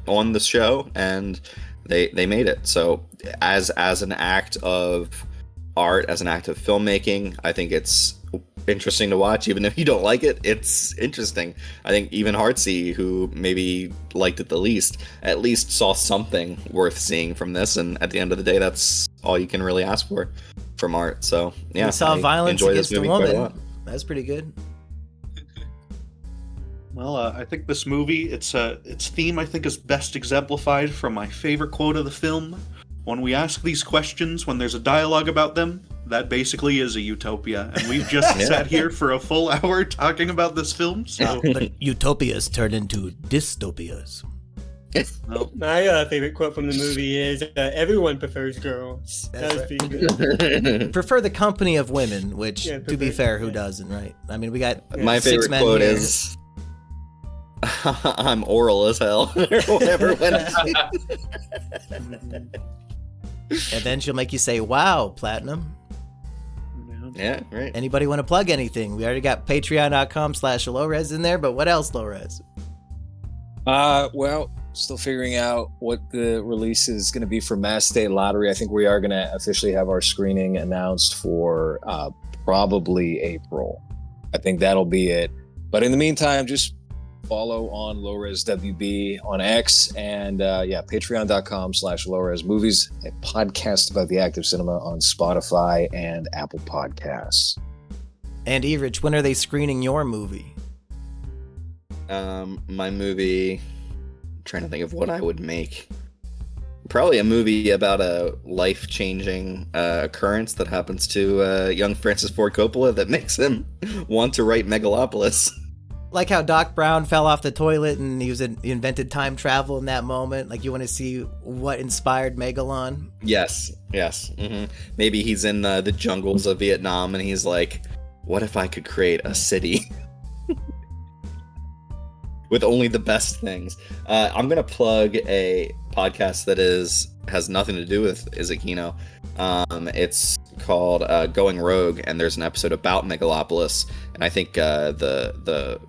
on the show, and they made it. So as an act of art, as an act of filmmaking, I think it's interesting to watch. Even if you don't like it, it's interesting. I think even Hartsy, who maybe liked it the least, at least saw something worth seeing from this. And at the end of the day, that's all you can really ask for from art. So yeah, We saw I violence enjoy against this a movie quite a woman. lot. That's pretty good. Well, I think this movie, its theme, I think, is best exemplified from my favorite quote of the film. When we ask these questions, when there's a dialogue about them, that basically is a utopia. And we've just sat here for a full hour talking about this film, so... But utopias turn into dystopias. Well, My favorite quote from the movie is, everyone prefers girls. That's That was pretty good. Prefer the company of women, which, Yeah, to be prefer- fair, who yeah. doesn't, right? I mean, we got My 6 favorite men quote here. is, "I'm oral as hell," or whatever. And then she'll make you say, wow, Platinum. Yeah, right. Anybody want to plug anything? We already got patreon.com/lowres in there, but what else, Lowres? Well, still figuring out what the release is going to be for Mass State Lottery. I think we are going to officially have our screening announced for probably April. I think that'll be it. But in the meantime, just follow on Lowres WB on X, and patreon.com/Lowres Movies, a podcast about the active cinema on Spotify and Apple Podcasts. And Erich, when are they screening your movie? My movie, I'm trying to think of what I would make. Probably a movie about a life-changing occurrence that happens to young Francis Ford Coppola that makes him want to write Megalopolis. Like how Doc Brown fell off the toilet and he invented time travel in that moment. Like, you want to see what inspired Megalon? Yes. Maybe he's in the jungles of Vietnam and he's like, what if I could create a city with only the best things? I'm gonna plug a podcast that has nothing to do with Is It Kino. It's called Going Rogue, and there's an episode about Megalopolis, and I think the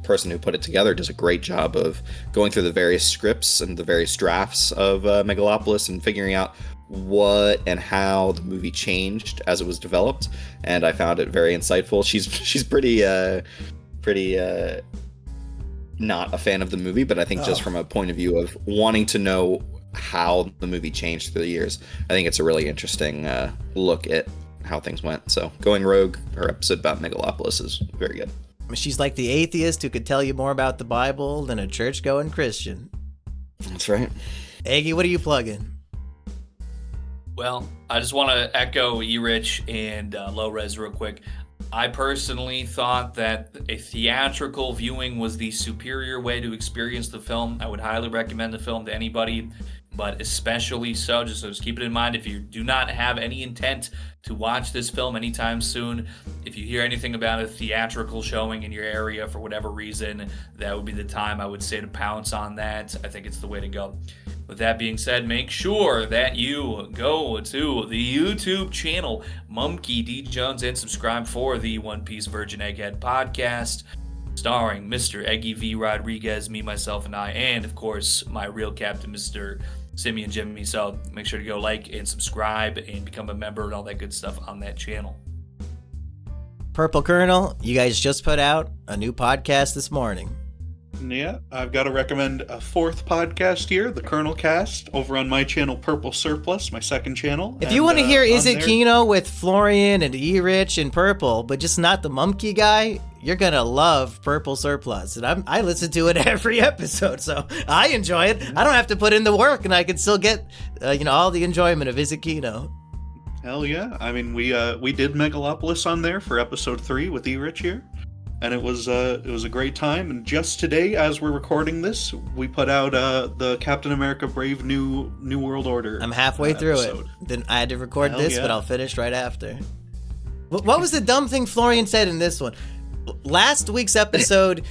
person who put it together does a great job of going through the various scripts and the various drafts of Megalopolis and figuring out what and how the movie changed as it was developed, and I found it very insightful. She's pretty not a fan of the movie, but I think just from a point of view of wanting to know how the movie changed through the years, I think it's a really interesting look at how things went. So Going Rogue, her episode about Megalopolis, is very good. She's like the atheist who could tell you more about the Bible than a church-going Christian. That's right. Eggy, what are you plugging? Well, I just want to echo E-Rich and Low Res real quick. I personally thought that a theatrical viewing was the superior way to experience the film. I would highly recommend the film to anybody, but especially so, just keep it in mind, if you do not have any intent to watch this film anytime soon, if you hear anything about a theatrical showing in your area for whatever reason, that would be the time I would say to pounce on that. I think it's the way to go. With that being said, make sure that you go to the YouTube channel, Mumkey D. Jones, and subscribe for the One Piece Virgin Egghead podcast, starring Mr. Eggy V. Rodriguez, me, myself, and I, and, of course, my real captain, Mr. Simian Jimmy. So make sure to go like and subscribe and become a member and all that good stuff on that channel. Purple Colonel, you guys just put out a new podcast this morning. Yeah, I've got to recommend a fourth podcast here, the Colonel Cast, over on my channel, Purple Surplus, my second channel. If you want to hear Is It there... Kino with Florian and E-Rich and Purple, but just not the Mumkey guy, you're going to love Purple Surplus. And I listen to it every episode, so I enjoy it. I don't have to put in the work, and I can still get all the enjoyment of Is It Kino. Hell yeah. I mean, we did Megalopolis on there for episode 3 with E-Rich here. And it was a great time. And just today, as we're recording this, we put out the Captain America Brave New World Order. I'm halfway through episode. it. Then I had to record this, yeah. but I'll finish right after. What was the dumb thing Florian said in this one? Last week's episode,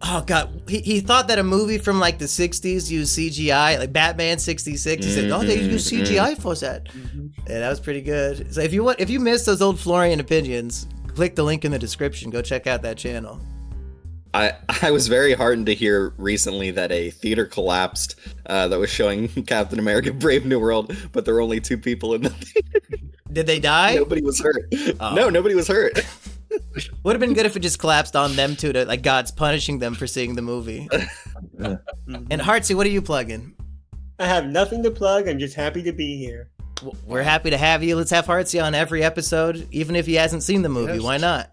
oh god, he thought that a movie from like the 60s used CGI, like Batman 66. He said, "Oh, they used CGI for that." Yeah, that was pretty good. So if you missed those old Florian opinions, click the link in the description. Go check out that channel. I was very heartened to hear recently that a theater collapsed that was showing Captain America Brave New World, but there were only 2 people in the theater. Did they die? Nobody was hurt. Oh. No, nobody was hurt. Would have been good if it just collapsed on them too, to like God's punishing them for seeing the movie. And Hartsy, what are you plugging? I have nothing to plug. I'm just happy to be here. We're happy to have you. Let's have Hartsy on every episode, even if he hasn't seen the movie. Yes. Why not?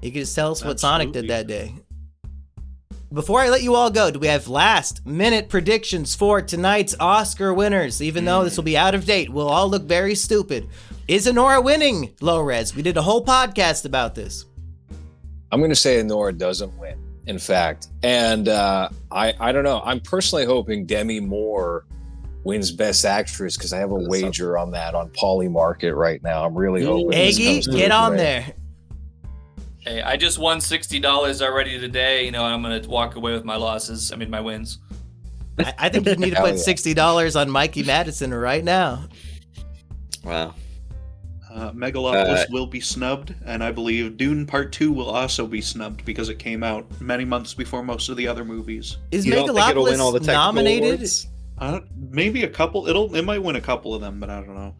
You can just tell us what Sonic did Absolutely. that day. Before I let you all go, do we have last-minute predictions for tonight's Oscar winners? Even though this will be out of date, we'll all look very stupid. Is Honora winning, Low Res? We did a whole podcast about this. I'm going to say Honora doesn't win, in fact. And I don't know. I'm personally hoping Demi Moore wins Best Actress because I have a wager on that on Poly Market right now. I'm really hoping this Eggy, comes through get on for me. there. Hey, I just won $60 already today. I'm going to walk away with my losses. I mean, my wins. I think you need to Hell put yeah. $60 on Mikey Madison right now. Wow. Megalopolis will be snubbed, and I believe Dune Part 2 will also be snubbed because it came out many months before most of the other movies. Is You don't think it'll win all the Megalopolis technical nominated? awards? Maybe a couple. It might win a couple of them, but I don't know.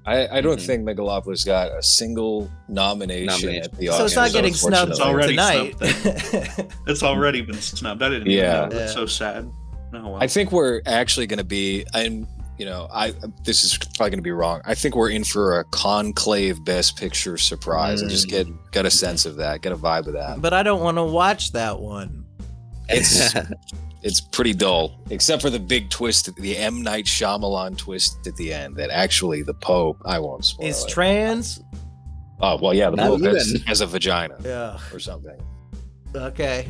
I don't think Megalopolis got a single nomination at the So it's not Oscars, getting snubbed It's already tonight. snubbed It's already been snubbed. I didn't even Yeah. know. That's Yeah. so sad. Oh, well. I think we're actually going to be, and this is probably going to be wrong. I think we're in for a conclave Best Picture surprise. I just got a sense of that, get a vibe of that. But I don't want to watch that one. It's pretty dull, except for the big twist, the M. Night Shyamalan twist at the end. That actually the Pope, I won't spoil Is it. trans? Oh well, yeah, the Not Pope even. has a vagina Yeah. or something. Okay.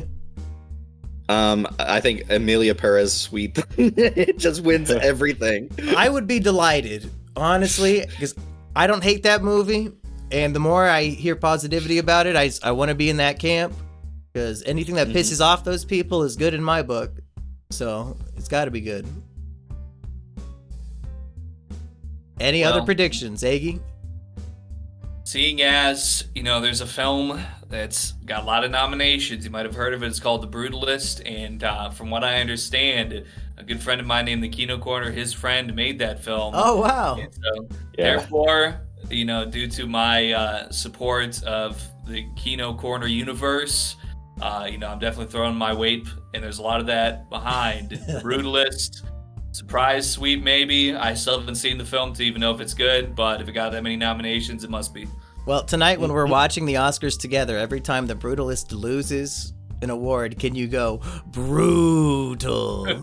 I think Emilia Perez sweep it just wins everything. I would be delighted, honestly, because I don't hate that movie. And the more I hear positivity about it, I want to be in that camp. Because anything that pisses off those people is good in my book. So it's got to be good. Any other Well, predictions, Eggy? Seeing as, there's a film that's got a lot of nominations. You might have heard of it. It's called The Brutalist. And from what I understand, a good friend of mine named the Kino Corner, his friend made that film. Oh, wow. And so, Yeah. therefore, due to my support of the Kino Corner universe, I'm definitely throwing my weight, and there's a lot of that behind The Brutalist. Surprise sweep, maybe. I still haven't seen the film to even know if it's good, but if it got that many nominations, it must be. Well, tonight when we're watching the Oscars together, every time The Brutalist loses an award, can you go, brutal?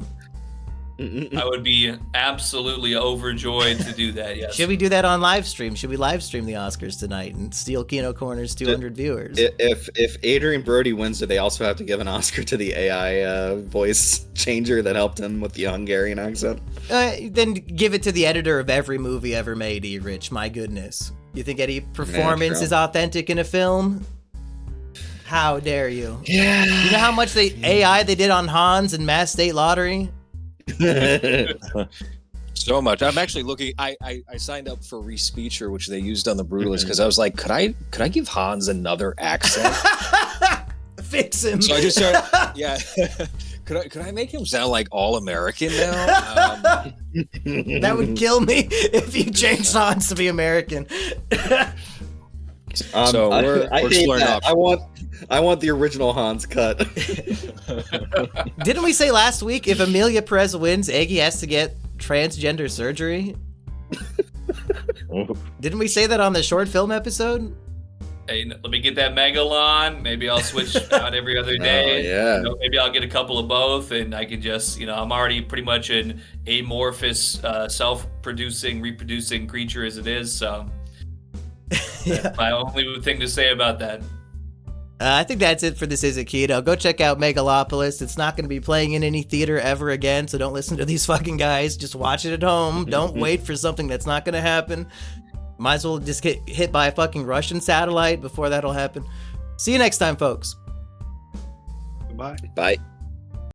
I would be absolutely overjoyed to do that, yes. Should we do that on live stream? Should we live stream the Oscars tonight and steal Kino Corner's 200 viewers? If Adrian Brody wins, do they also have to give an Oscar to the AI voice changer that helped him with the Hungarian accent? Then give it to the editor of every movie ever made, E. Rich. My goodness. You think any performance is authentic in a film? How dare you? Yeah. You know how much AI they did on Hans and Mass State Lottery? So much. I'm actually looking. I signed up for Respeecher, which they used on The Brutalist, because I was like, could I give Hans another accent? Fix him. So I just started. Yeah. Could I make him sound like all American now? That would kill me if you changed Hans to be American. So we're exploring up. I want the original Hans cut. Didn't we say last week if Amelia Perez wins, Eggy has to get transgender surgery? Didn't we say that on the short film episode? Hey, let me get that Megalon. Maybe I'll switch out every other day. Oh, yeah. Maybe I'll get a couple of both, and I can just, I'm already pretty much an amorphous, self-producing, reproducing creature as it is. So that's my only thing to say about that. I think that's it for This Is a Kino. Go check out Megalopolis. It's not going to be playing in any theater ever again, so don't listen to these fucking guys. Just watch it at home. Don't wait for something that's not going to happen. Might as well just get hit by a fucking Russian satellite before that'll happen. See you next time, folks. Goodbye. Bye.